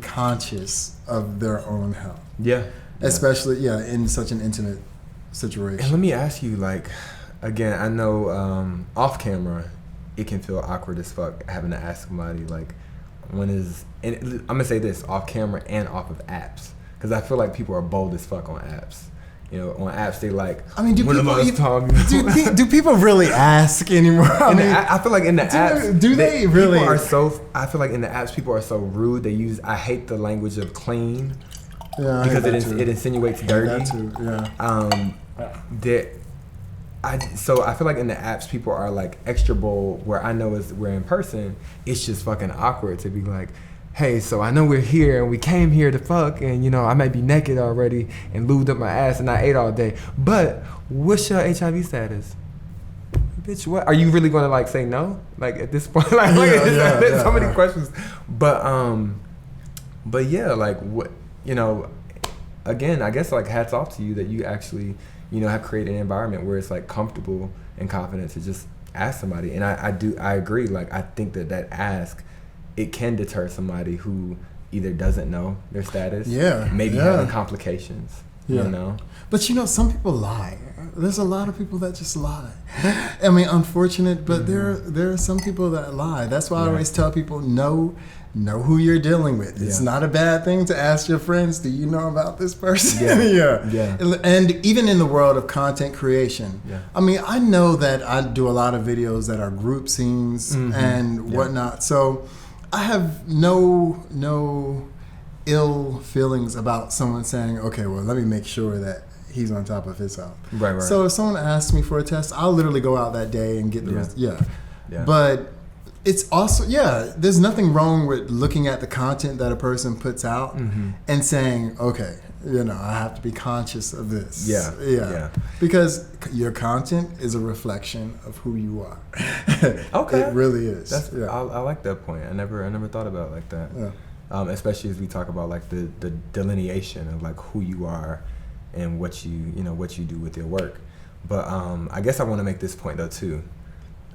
B: conscious of their own health.
A: Yeah.
B: Especially, in such an intimate situation.
A: And let me ask you, like, again, I know off camera, it can feel awkward as fuck having to ask somebody, like, and I'm going to say this, off camera and off of apps. Because I feel like people are bold as fuck on apps. On apps, they like,
B: I mean, do
A: do
B: people really ask anymore?
A: I feel like in the apps,
B: they really?
A: I feel like in the apps, people are so rude. I hate the language of clean.
B: Yeah,
A: because it insinuates dirty.
B: That too, yeah.
A: So I feel like in the apps, people are like extra bold, where I know we're in person, it's just fucking awkward to be like, hey, so I know we're here and we came here to fuck, and I may be naked already and lubed up my ass and I ate all day, but what's your HIV status? Bitch, what? Are you really going to like say no? Like at this point, there's so many questions. But yeah, like what, again, I guess like hats off to you that you actually, have created an environment where it's like comfortable and confident to just ask somebody. And I agree. Like I think that ask, it can deter somebody who either doesn't know their status, maybe having complications,
B: But some people lie. There's a lot of people that just lie. I mean, unfortunate, but there are some people that lie. That's why I always tell people, know who you're dealing with. It's not a bad thing to ask your friends, do you know about this person?
A: Yeah.
B: And even in the world of content creation, I mean, I know that I do a lot of videos that are group scenes and whatnot. So I have no ill feelings about someone saying, okay, well, let me make sure that he's on top of his health.
A: Right.
B: So if someone asks me for a test, I'll literally go out that day and get the But it's also, there's nothing wrong with looking at the content that a person puts out and saying, okay, I have to be conscious of this. Yeah. Because your content is a reflection of who you are.
A: Okay.
B: It really is.
A: I like that point. I never thought about it like that. Yeah. Especially as we talk about like the delineation of like who you are and what you do with your work. But I guess I want to make this point though too.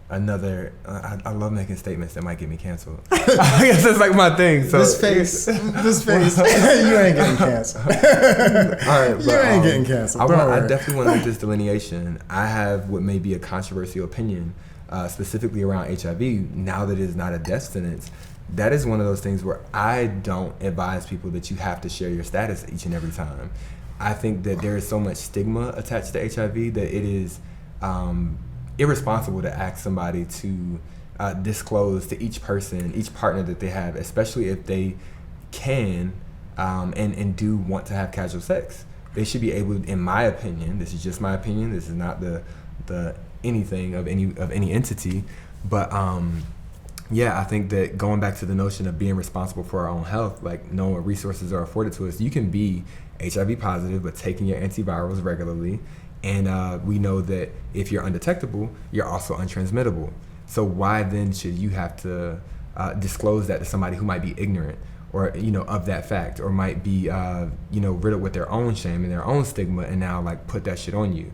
A: I love making statements that might get me canceled. I guess that's like my thing. So
B: this face, you ain't getting canceled.
A: All right,
B: you ain't getting canceled.
A: I definitely want to make this delineation. I have what may be a controversial opinion, specifically around HIV. Now that it is not a death sentence, that is one of those things where I don't advise people that you have to share your status each and every time. I think that there is so much stigma attached to HIV that it is irresponsible to ask somebody to disclose to each person, each partner that they have, especially if they can and do want to have casual sex. They should be able, in my opinion, this is just my opinion, this is not the anything of any entity, but I think that going back to the notion of being responsible for our own health, like knowing what resources are afforded to us, you can be HIV positive but taking your antivirals regularly. And we know that if you're undetectable, you're also untransmittable. So why then should you have to disclose that to somebody who might be ignorant or, of that fact, or might be, riddled with their own shame and their own stigma and now like put that shit on you?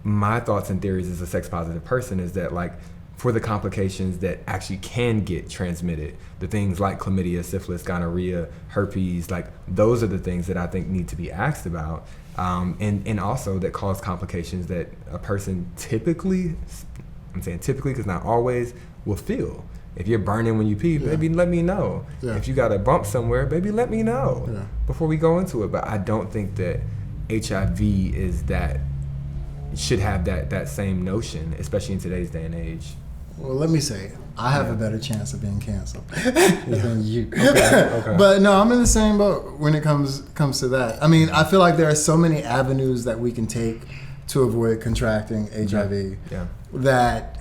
A: My thoughts and theories as a sex positive person is that like for the complications that actually can get transmitted, the things like chlamydia, syphilis, gonorrhea, herpes, like those are the things that I think need to be asked about. And also that cause complications that a person typically, I'm saying typically because not always, will feel. If you're burning when you pee, baby, let me know. Yeah. If you got a bump somewhere, baby, let me know before we go into it. But I don't think that HIV should have that same notion, especially in today's day and age.
B: Well, let me say, I have a better chance of being canceled than you. Okay. But no, I'm in the same boat when it comes to that. I mean, I feel like there are so many avenues that we can take to avoid contracting HIV that,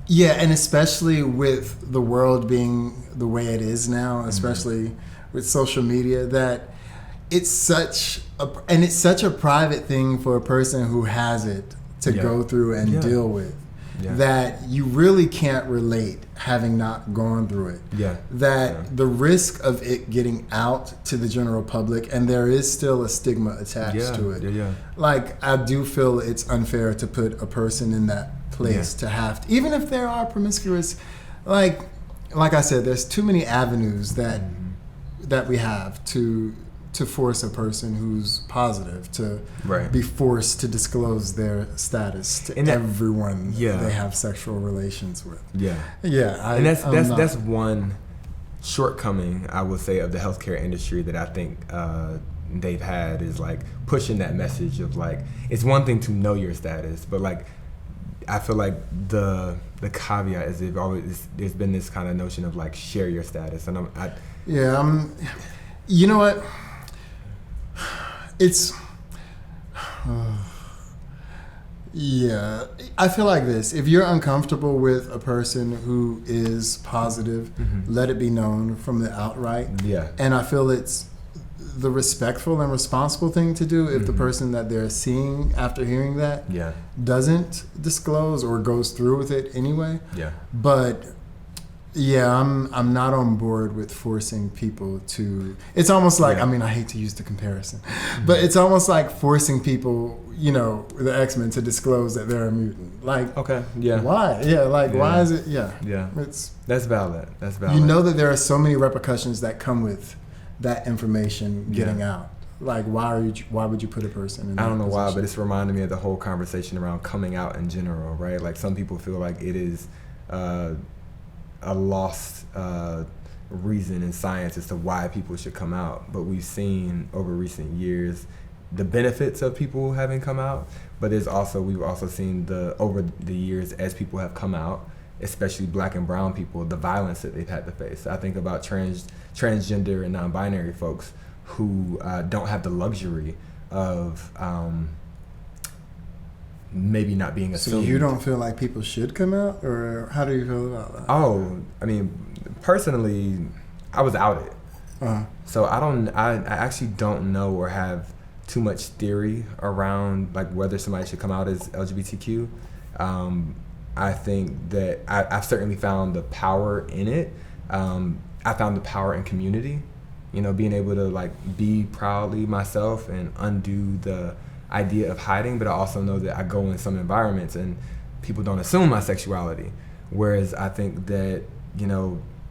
B: and especially with the world being the way it is now, especially with social media, that it's such a private thing for a person who has it to go through and deal with. Yeah. That you really can't relate having not gone through it.
A: Yeah.
B: That the risk of it getting out to the general public, and there is still a stigma attached to it.
A: Yeah.
B: Like, I do feel it's unfair to put a person in that place to have to, even if there are promiscuous, like I said, there's too many avenues that we have to force a person who's positive to be forced to disclose their status to everyone they have sexual relations with.
A: And that's one shortcoming, I would say, of the healthcare industry that I think they've had, is like pushing that message of like, it's one thing to know your status, but like I feel like the caveat is there's been this kind of notion of like, share your status, and
B: you know what? It's I feel like this: if you're uncomfortable with a person who is positive, let it be known from the outright. And I feel it's the respectful and responsible thing to do if the person that they're seeing after hearing that doesn't disclose or goes through with it anyway. But I'm not on board with forcing people to. It's almost like, I mean, I hate to use the comparison, but it's almost like forcing people, the X-Men, to disclose that they're a mutant. Like, why? Why is it?
A: That's valid.
B: You know that there are so many repercussions that come with that information getting out. Like, why would you put a person in that
A: I don't know
B: position?
A: why, but it's reminding me of the whole conversation around coming out in general, right? Like, some people feel like it is a lost reason in science as to why people should come out, but we've seen over recent years the benefits of people having come out, but we've also seen over the years, as people have come out, especially Black and brown people, the violence that they've had to face. I think about transgender and non-binary folks who don't have the luxury of maybe not being assumed.
B: So you don't feel like people should come out, or how do you feel about that?
A: Oh, I mean, personally, I was outed. So I actually don't know or have too much theory around like whether somebody should come out as LGBTQ. I think that I've certainly found the power in it. I found the power in community, being able to like be proudly myself and undo the idea of hiding, but I also know that I go in some environments and people don't assume my sexuality, whereas I think that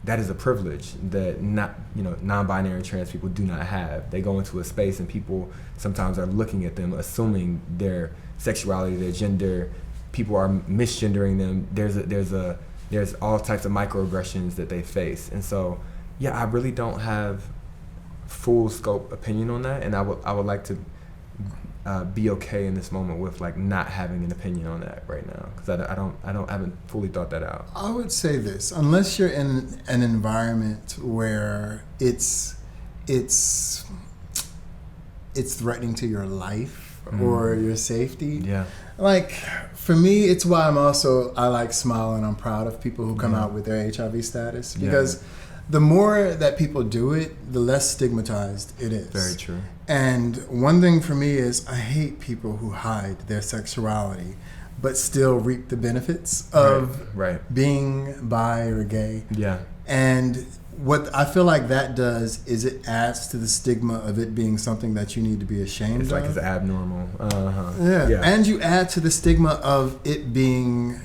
A: that is a privilege that non-binary trans people do not have. They go into a space and people sometimes are looking at them, assuming their sexuality, their gender. People are misgendering them. There's all types of microaggressions that they face, and so I really don't have full scope opinion on that, and I would like to be okay in this moment with like not having an opinion on that right now, because I haven't fully thought that out.
B: I would say this: unless you're in an environment where it's threatening to your life or your safety. Like, for me, it's why I like smile and I'm proud of people who come out with their HIV status, because the more that people do it, the less stigmatized it is.
A: Very true.
B: And one thing for me is I hate people who hide their sexuality but still reap the benefits of being bi or gay. And what I feel like that does is it adds to the stigma of it being something that you need to be ashamed of.
A: It's like it's abnormal.
B: And you add to the stigma of it being,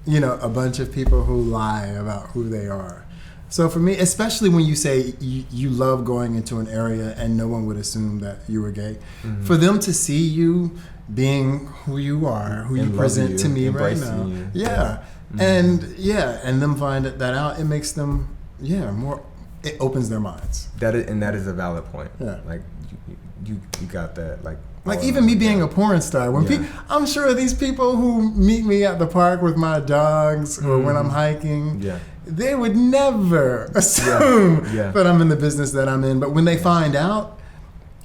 B: a bunch of people who lie about who they are. So for me, especially when you say you love going into an area and no one would assume that you were gay, for them to see you being who you are, who you present to me right now, and them find that out, it makes them more. It opens their minds.
A: That is a valid point. Like you got that.
B: Like even me being a porn star, I'm sure these people who meet me at the park with my dogs or when I'm hiking, they would never assume that I'm in the business that I'm in. But when they find out,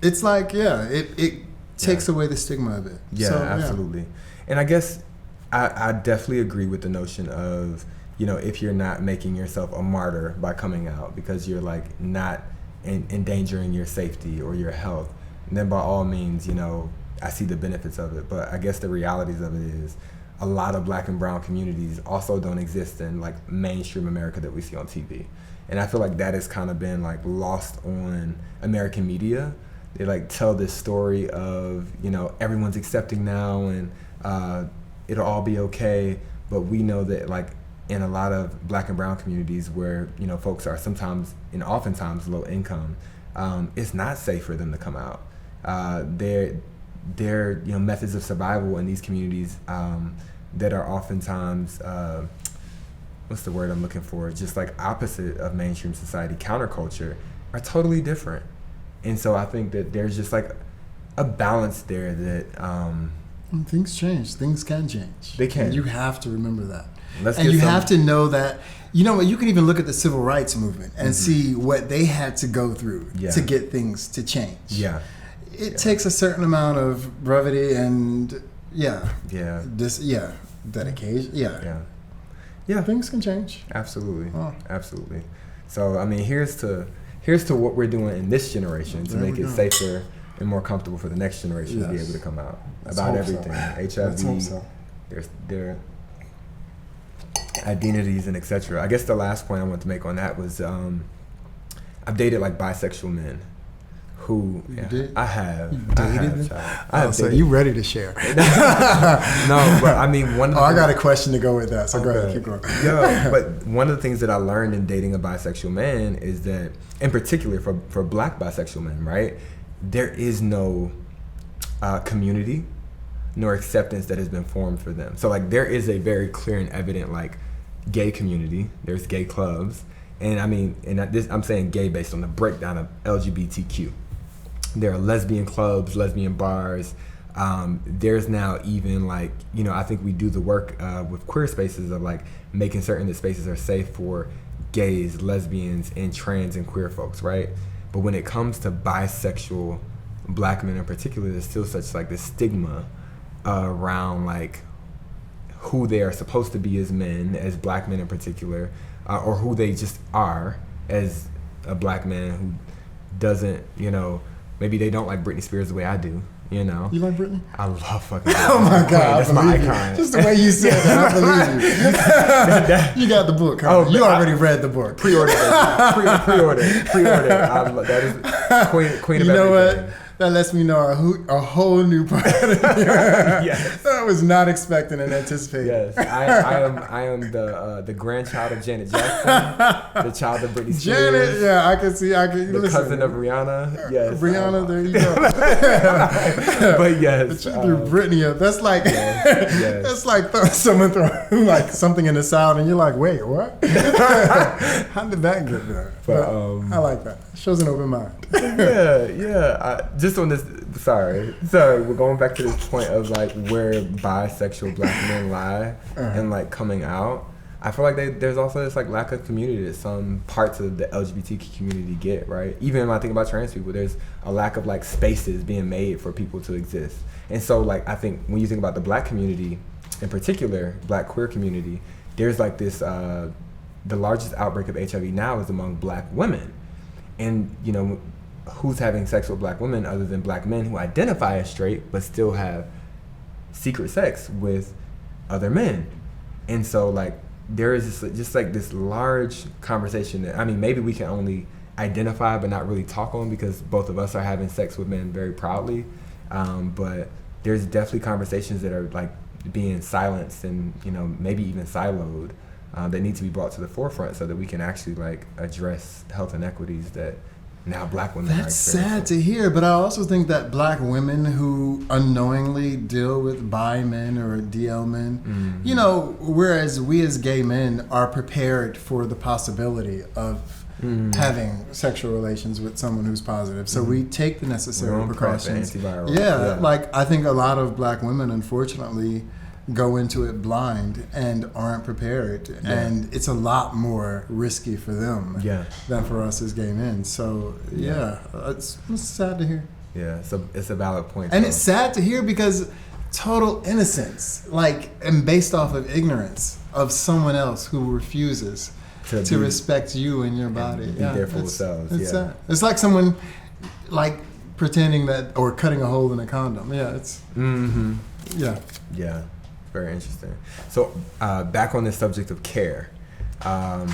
B: it's like, it takes away the stigma of it.
A: Absolutely. And I guess I definitely agree with the notion of, if you're not making yourself a martyr by coming out because you're like not endangering your safety or your health, then by all means, I see the benefits of it. But I guess the realities of it is a lot of Black and brown communities also don't exist in like mainstream America that we see on TV. And I feel like that has kind of been like lost on American media. They like tell this story of, everyone's accepting now and it'll all be okay. But we know that like in a lot of Black and brown communities where, folks are sometimes and oftentimes low income, it's not safe for them to come out. Their methods of survival in these communities that are oftentimes what's the word I'm looking for? Just like opposite of mainstream society, counterculture, are totally different. And so I think that there's just like a balance there that
B: things change. Things can change.
A: They can.
B: And you have to remember that. And you have to know that. You know what? You can even look at the civil rights movement and see what they had to go through to get things to change.
A: Yeah.
B: It takes a certain amount of brevity and dedication. Yeah. Things can change.
A: Absolutely. Absolutely. So I mean, here's to what we're doing in this generation to make it safer and more comfortable for the next generation to be able to come out about everything. HIV, their identities and etc. I guess the last point I want to make on that was I've dated like bisexual men. Who I have.
B: So you ready to share?
A: No, but I mean one of the
B: I got a question to go with that, so go ahead, keep going.
A: Yeah, but one of the things that I learned in dating a bisexual man is that, in particular for Black bisexual men, right, there is no community nor acceptance that has been formed for them. So like there is a very clear and evident like gay community. There's gay clubs, and I mean, I'm saying gay based on the breakdown of LGBTQ. There are lesbian clubs, lesbian bars. There's now even like, I think we do the work with queer spaces of like making certain that spaces are safe for gays, lesbians, and trans and queer folks, right? But when it comes to bisexual Black men in particular, there's still such like this stigma around like who they are supposed to be as men, as Black men in particular, or who they just are as a Black man who doesn't, maybe they don't like Britney Spears the way I do, You
B: like Britney?
A: I love fucking Britney.
B: Oh my God,
A: that's my icon.
B: Just the way you said that, I believe you. You got the book. Huh? You already read the book.
A: Pre-order. That is queen of everything.
B: You know what? That lets me know a whole new part of you.
A: Yes.
B: I was not expecting and anticipating.
A: Yes, I am the grandchild of Janet Jackson, the child of Britney Spears.
B: Janet, yeah, I can see.
A: The cousin of Rihanna. Yes,
B: Rihanna. There you go.
A: But yes,
B: but you threw Britney up. That's like that's like someone throwing like something in the salad, and you're like, wait, what? How did that get there? But I like that. Shows an open mind.
A: Yeah. Just on this, sorry, we're going back to this point of like where bisexual Black men lie and like coming out. I feel like there's also this like lack of community that some parts of the LGBTQ community get, right? Even when I think about trans people, there's a lack of like spaces being made for people to exist. And so like I think when you think about the Black community, in particular, Black queer community, there's like this, the largest outbreak of HIV now is among Black women. And who's having sex with Black women other than Black men who identify as straight but still have secret sex with other men? And so like there is just like this large conversation that, I mean, maybe we can only identify but not really talk on because both of us are having sex with men very proudly, but there's definitely conversations that are like being silenced and maybe even siloed that need to be brought to the forefront so that we can actually like address health inequities that now Black women
B: That's sad to hear, but I also think that Black women who unknowingly deal with bi men or DL men, whereas we as gay men are prepared for the possibility of having sexual relations with someone who's positive. So we take the necessary precautions. Yeah, like I think a lot of Black women, unfortunately, go into it blind and aren't prepared, and it's a lot more risky for them than for us as gay men. So it's sad to hear.
A: Yeah, so it's a valid point.
B: And it's sad to hear because total innocence, and based off of ignorance of someone else who refuses to respect you and your body.
A: Be there for themselves.
B: It's like someone like pretending that or cutting a hole in a condom. Yeah, it's yeah.
A: Very interesting. So back on the subject of care, when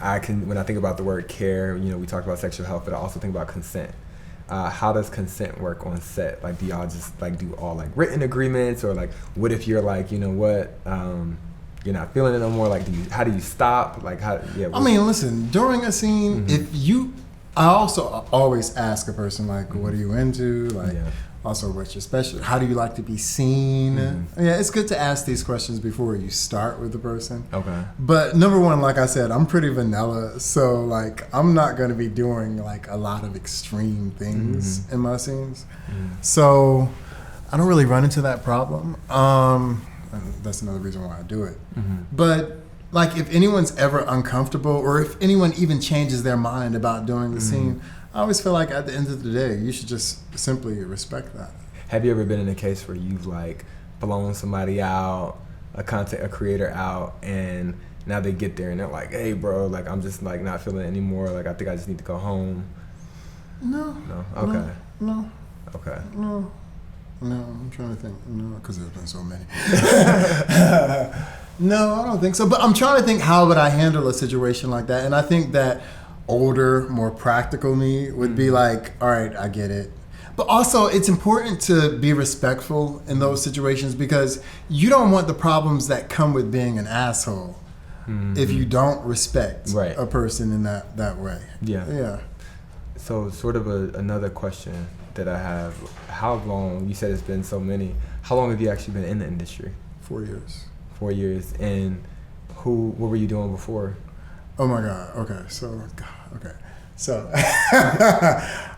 A: I think about the word care, we talk about sexual health, but I also think about consent. How does consent work on set? Like, do y'all just like do all like written agreements, or like what if you're like, you know what, you're not feeling it no more? Like, how do you stop? Like, how? Yeah.
B: I mean, listen, during a scene, I also always ask a person like, what are you into? Like, also what's your special? How do you like to be seen? Yeah, it's good to ask these questions before you start with the person. Okay. But number one, like I said, I'm pretty vanilla, so like I'm not going to be doing like a lot of extreme things in my scenes. So I don't really run into that problem. And that's another reason why I do it. But like if anyone's ever uncomfortable, or if anyone even changes their mind about doing the scene, I always feel like at the end of the day, you should just simply respect that.
A: Have you ever been in a case where you've like blown somebody out, a creator out, and now they get there and they're like, hey bro, like I'm just like not feeling it anymore, like I think I just need to go home? No. Okay.
B: No.
A: Okay.
B: No, I'm trying to think. No, because there's been so many. No, I don't think so. But I'm trying to think, how would I handle a situation like that? And I think that older, more practical me would be like, all right, I get it. But also, it's important to be respectful in those situations, because you don't want the problems that come with being an asshole if you don't respect a person in that way. Yeah.
A: So sort of another question that I have, how long, you said it's been so many, how long have you actually been in the industry?
B: 4 years.
A: 4 years. And what were you doing before?
B: Oh my God. Okay. So,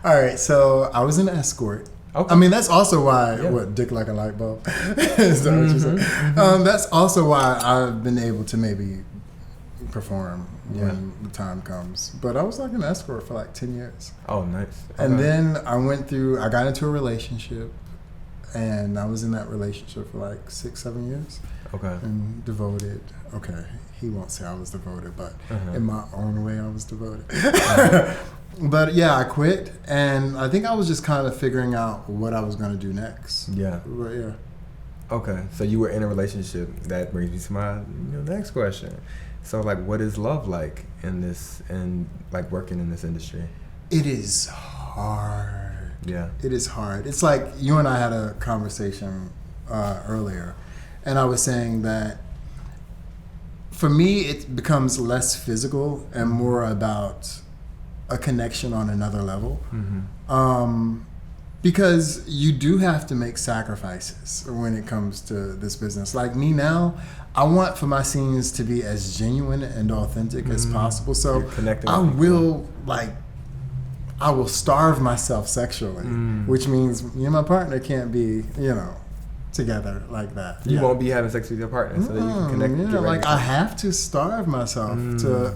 B: all right. So I was an escort. Okay. I mean, that's also why, dick like a light bulb. Is that what you said? That's also why I've been able to maybe perform when the time comes. But I was like an escort for like 10 years.
A: Oh, nice. Okay.
B: And then I got into a relationship, and I was in that relationship for like 6-7 years. Okay. And devoted. Okay. He won't say I was devoted, but in my own way, I was devoted. But yeah, I quit, and I think I was just kind of figuring out what I was going to do next. Yeah. But yeah.
A: Okay, so you were in a relationship. That brings me to my next question. So, like, what is love like in this, and like working in this industry?
B: It is hard.
A: Yeah.
B: It is hard. It's like you and I had a conversation earlier, and I was saying that for me, it becomes less physical and more about a connection on another level. Because you do have to make sacrifices when it comes to this business. Like me now, I want for my scenes to be as genuine and authentic as possible. So I will starve myself sexually, which means me and my partner can't be, together like that.
A: You won't be having sex with your partner so that you can connect.
B: Like I have to starve myself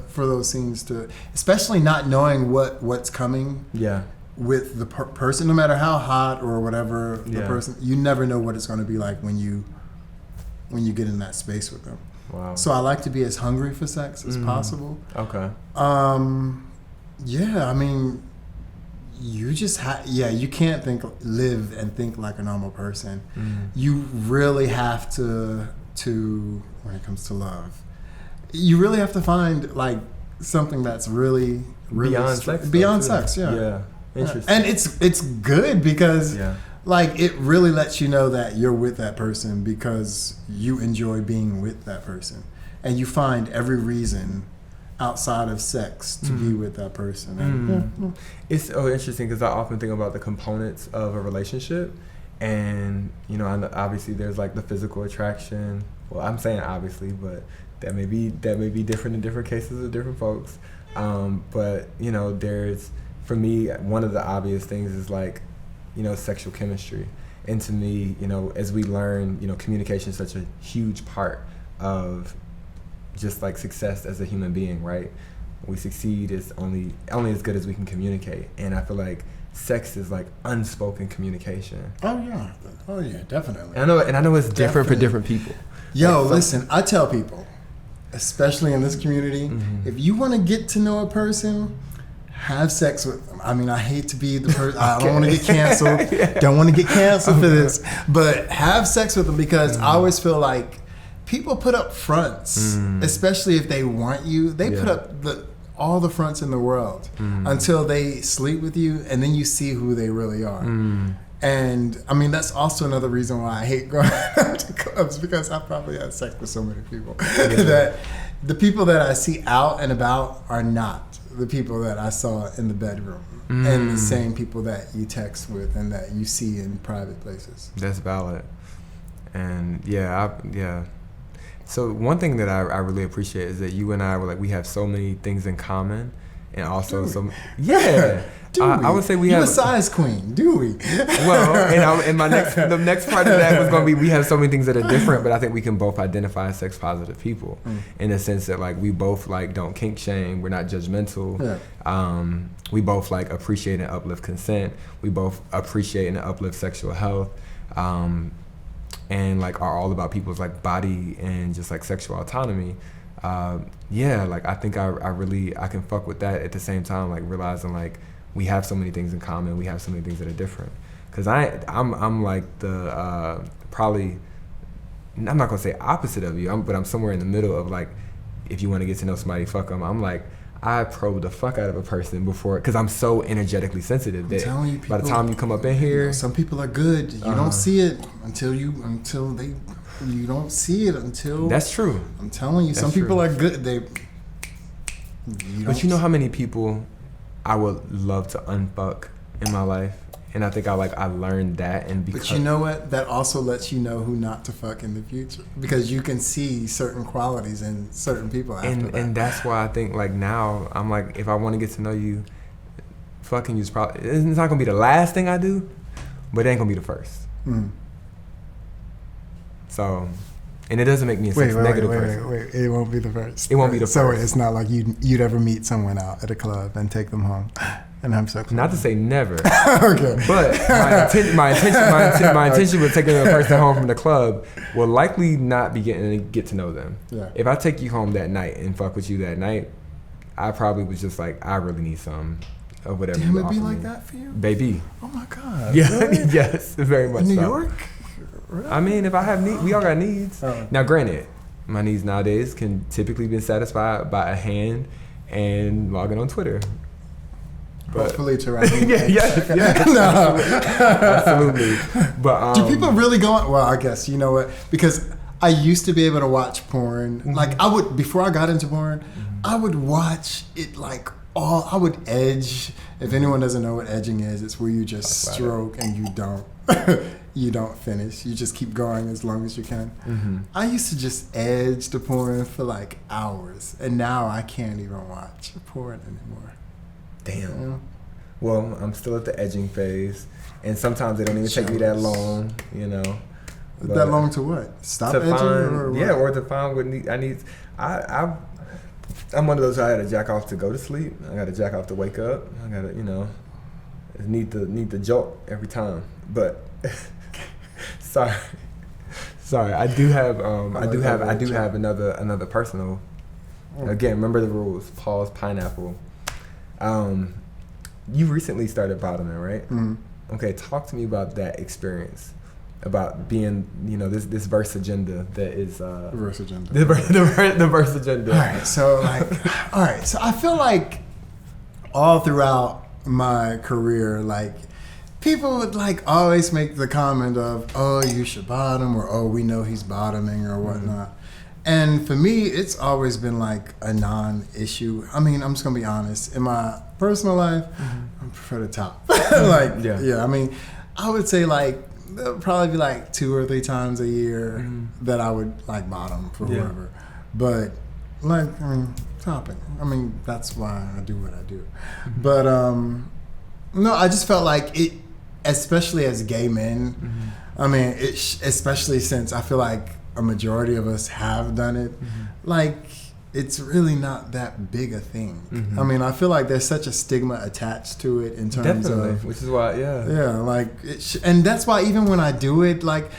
B: for those scenes, especially not knowing what's coming. Yeah. With the person, no matter how hot or whatever the person, you never know what it's going to be like when you get in that space with them. Wow. So I like to be as hungry for sex as possible. Okay. Yeah, I mean, you just you can't live and think like a normal person. You really have to when it comes to love, you really have to find like something that's really beyond sex. Yeah. Interesting. And it's good because like it really lets you know that you're with that person because you enjoy being with that person, and you find every reason outside of sex to be with that person. And,
A: It's so interesting because I often think about the components of a relationship, and obviously there's like the physical attraction. Well, I'm saying obviously, but that may be different in different cases of different folks. But there's, for me, one of the obvious things is like, sexual chemistry. And to me, as we learn, communication is such a huge part of just like success as a human being, right? We succeed is only as good as we can communicate. And I feel like sex is like unspoken communication.
B: Oh yeah, definitely.
A: And I know it's different for different people.
B: Yo, listen, I tell people, especially in this community, if you want to get to know a person, have sex with them. I mean, I hate to be the person. I don't want to get canceled. Don't want to get canceled for this. But have sex with them, because I always feel like people put up fronts, especially if they want you. They put up all the fronts in the world until they sleep with you, and then you see who they really are. And I mean, that's also another reason why I hate going out to clubs, because I probably had sex with so many people that the people that I see out and about are not the people that I saw in the bedroom, and the same people that you text with and that you see in private places.
A: That's valid. And so one thing that I really appreciate is that you and I were like, we have so many things in common, and also I would say we have
B: a size queen, do we?
A: Well, and the next part of that was going to be, we have so many things that are different, but I think we can both identify as sex positive people in the sense that like we both like don't kink shame, we're not judgmental. We both like appreciate and uplift consent. We both appreciate and uplift sexual health, and like are all about people's like body and just like sexual autonomy. Like I think I can fuck with that at the same time, like realizing like we have so many things in common, we have so many things that are different. Cause I'm like the probably, I'm not gonna say opposite of you, but I'm somewhere in the middle of like, if you want to get to know somebody, fuck them. I'm like, I probe the fuck out of a person before, because I'm so energetically sensitive that
B: you, people,
A: by the time you come up in here,
B: some people are good. You don't see it until you don't see it until.
A: That's true.
B: I'm telling you, some people are good.
A: But you know how many people I would love to unfuck in my life, and I think I learned that. And because,
B: but you know what? That also lets you know who not to fuck in the future, because you can see certain qualities in certain people after that.
A: And that's why I think like now I'm like, if I want to get to know you, fucking you is probably, it's not gonna be the last thing I do, but it ain't gonna be the first. So, and it doesn't make me a sex negative person.
B: Wait, it won't be the first.
A: It won't be the first.
B: So it's not like you'd ever meet someone out at a club and take them home and have sex.
A: Not to say never.
B: Okay.
A: But my intention with taking a person home from the club will likely not be getting to get to know them.
B: Yeah.
A: If I take you home that night and fuck with you that night, I probably was just like, I really need some of whatever.
B: Damn, it be like that for you,
A: baby.
B: Oh my God.
A: Yeah.
B: Really?
A: Yes, very much.
B: New
A: so.
B: York. Really?
A: I mean, if I have needs, we all got needs. Now, granted, my needs nowadays can typically be satisfied by a hand and logging on Twitter. But
B: hopefully to right.
A: Absolutely. But
B: do people really go on? Well, I guess you know what, because I used to be able to watch porn. Like I would, before I got into porn, I would watch it like all. I would edge. If anyone doesn't know what edging is, it's where you just stroke and you don't. You don't finish. You just keep going as long as you can. I used to just edge the porn for like hours, and now I can't even watch porn anymore.
A: Damn. Yeah. Well, I'm still at the edging phase, and sometimes it don't even take me that long, you know.
B: That long to what? Stop
A: to
B: edging?
A: Find,
B: or what?
A: Yeah, or to find what I need. I'm one of those I had to jack off to go to sleep. I got to jack off to wake up. I got to, you know, need the jolt every time. But sorry, I do have another personal. Again, remember the rules. Pause. Pineapple. You recently started bottoming, right? Okay, talk to me about that experience, about being, you know, this verse agenda that is
B: verse agenda.
A: The verse agenda.
B: All right. So I feel like all throughout my career, like people would like always make the comment of, "Oh, you should bottom," or "Oh, we know he's bottoming," or whatnot. And for me, it's always been like a non-issue. I mean, I'm just gonna be honest. In my personal life, I prefer the top. I mean, I would say like there'll probably be like 2 or 3 times a year that I would like bottom for whoever. But like topping. I mean, that's why I do what I do. But no, I just felt like it, especially as gay men. I mean, especially since I feel like a majority of us have done it, like it's really not that big a thing. I mean, I feel like there's such a stigma attached to it in terms of,
A: which is why,
B: like, and that's why even when I do it, like,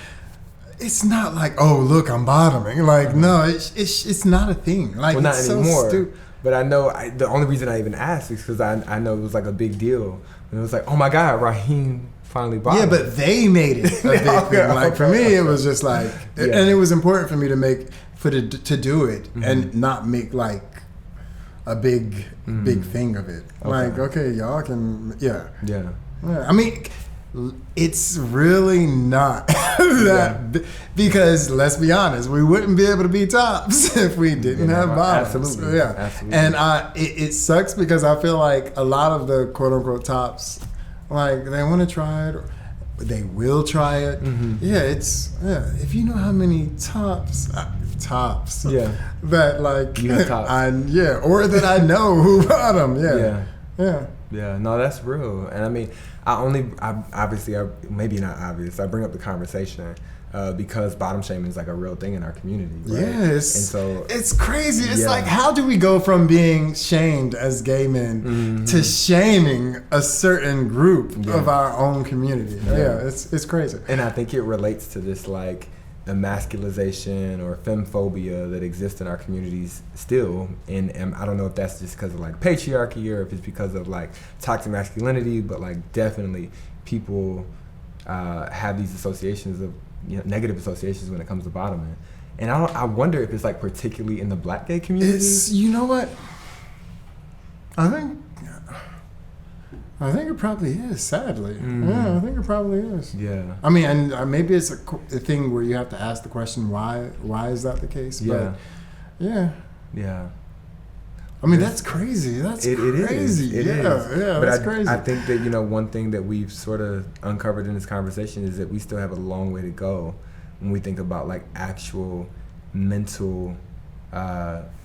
B: it's not like, oh, look, I'm bottoming. Like, no, it's not a thing. Like,
A: well, not
B: it's
A: anymore.
B: So stupid.
A: But I know the only reason I even asked is because I know it was like a big deal. And it was like, oh my God, Rhyheim finally bottomed.
B: Yeah, but they made it a big thing. Like, for me, it was just like, and it was important for me to do it and not make like a big thing of it. Okay. Like, okay, y'all can, yeah. I mean, it's really not that because let's be honest, we wouldn't be able to be tops if we didn't have bottoms.
A: Absolutely.
B: Yeah, absolutely. And it sucks because I feel like a lot of the quote unquote tops, like they want to try it, but they will try it. If you know how many tops that like
A: you have tops.
B: Or that I know who bottom.
A: Yeah, no, that's real. And I mean, maybe not obvious. I bring up the conversation because bottom shaming is like a real thing in our community. Right?
B: Yes.
A: And so
B: it's crazy. It's like, how do we go from being shamed as gay men to shaming a certain group of our own community? It's crazy.
A: And I think it relates to this like emasculization or femphobia that exists in our communities still, and I don't know if that's just because of like patriarchy or if it's because of like toxic masculinity, but like definitely people have these associations of negative associations when it comes to bottoming, and I wonder if it's like particularly in the Black gay community.
B: It's, you know what, I think it probably is, sadly. Yeah, I think it probably is.
A: Yeah.
B: I mean, and maybe it's a thing where you have to ask the question, why is that the case? But yeah. I mean, that's crazy. That's crazy.
A: It is.
B: Yeah,
A: but
B: that's crazy.
A: I think that, one thing that we've sort of uncovered in this conversation is that we still have a long way to go when we think about like actual mental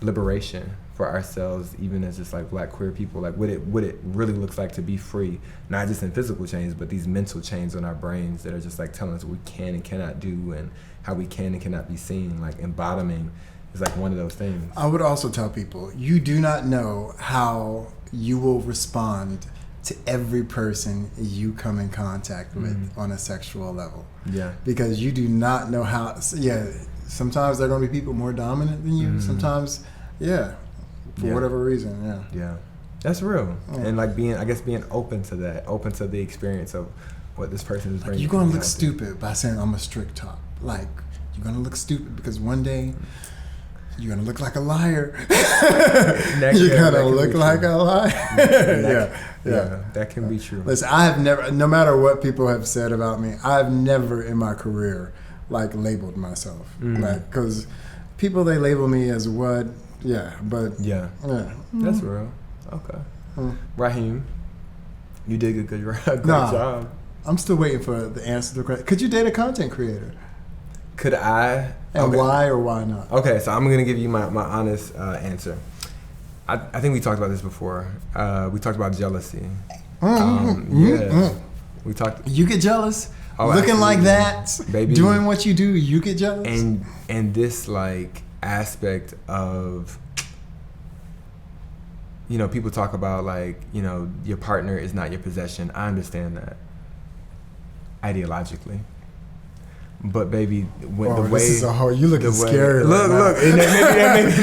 A: liberation for ourselves, even as just like Black queer people, like what it really looks like to be free, not just in physical chains, but these mental chains on our brains that are just like telling us what we can and cannot do and how we can and cannot be seen. Like, and bottoming is like one of those things.
B: I would also tell people, you do not know how you will respond to every person you come in contact with on a sexual level. Yeah. Because you do not know how, sometimes there are going to be people more dominant than you. Sometimes, for whatever reason,
A: Yeah. That's real. And like being open to that, open to the experience of what this person is bringing.
B: You're going to look stupid by saying I'm a strict top. Like, you're going to look stupid because one day you're going to look like a liar. You're going to look like a liar. Yeah,
A: that can be true.
B: Listen, I have never, no matter what people have said about me, I've never in my career like labeled myself. Like, because people, they label me as what? That's
A: real. Okay. Rhyheim, you did a great job.
B: I'm still waiting for the answer to the question. Could you date a content creator?
A: Could I?
B: And why or why not?
A: Okay, so I'm going to give you my honest answer. I think we talked about this before. We talked about jealousy. We talked.
B: You get jealous? Looking
A: absolutely.
B: Like that,
A: baby.
B: Doing what you do, you get jealous?
A: And this like aspect of, people talk about like, your partner is not your possession. I understand that ideologically. But baby, when the way
B: this is you looking scary.
A: Look, and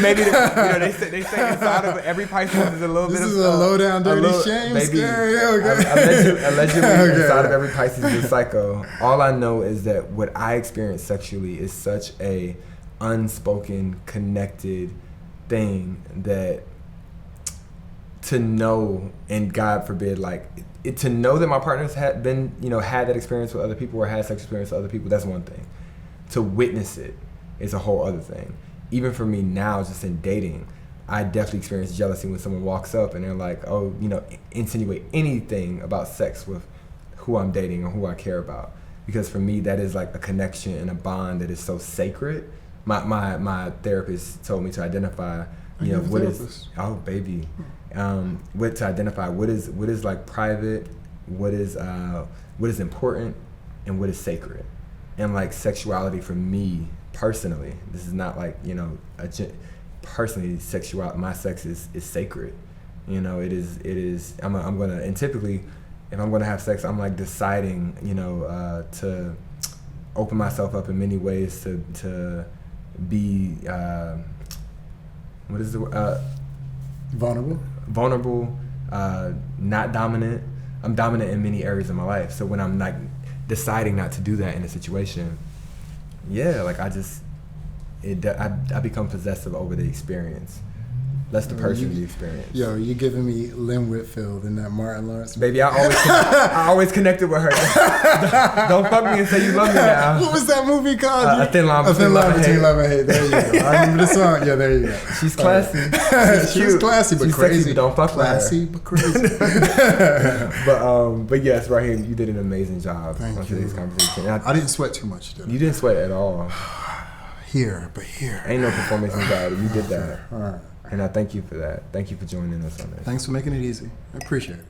A: maybe they say inside of every Pisces is a little bit of.
B: This is a low down dirty shame
A: baby,
B: scary. Okay.
A: Allegedly, inside of every Pisces is a psycho. All I know is that what I experience sexually is such a unspoken, connected thing that to know, and God forbid, like. To know that my partners had been, had that experience with other people or had sex experience with other people, that's one thing. To witness it is a whole other thing. Even for me now, just in dating, I definitely experience jealousy when someone walks up and they're like, oh, insinuate anything about sex with who I'm dating or who I care about. Because for me, that is like a connection and a bond that is so sacred. My therapist told me to identify, what is, oh baby. To identify what is like private, what is important, and what is sacred, and like sexuality for me personally. This is not like personally sexuality. My sex is sacred. It is. I'm gonna, and typically, if I'm gonna have sex, I'm like deciding to open myself up in many ways to be what is the vulnerable, not dominant. I'm dominant in many areas of my life. So when I'm like deciding not to do that in a situation, like I become possessive over the experience. That's the person, the experience.
B: Yo, you giving me Lynn Whitfield in that Martin Lawrence movie.
A: Baby, I always connected with her. Don't fuck me and say you love me now.
B: What was that movie called?
A: A Thin Line
B: Between Love and Hate. There you go. I remember the song. Yeah, there you go.
A: She's classy.
B: She's classy but
A: She's
B: crazy.
A: Sexy, but don't fuck
B: classy
A: with her.
B: but crazy.
A: But yes, Rhyheim, you did an amazing job
B: Thank
A: on
B: you.
A: today's conversation.
B: I didn't sweat too much, did I?
A: You didn't sweat at all.
B: Here.
A: Ain't no performance anxiety. You did that.
B: All right.
A: And I thank you for that. Thank you for joining us on this.
B: Thanks for making it easy. I appreciate it.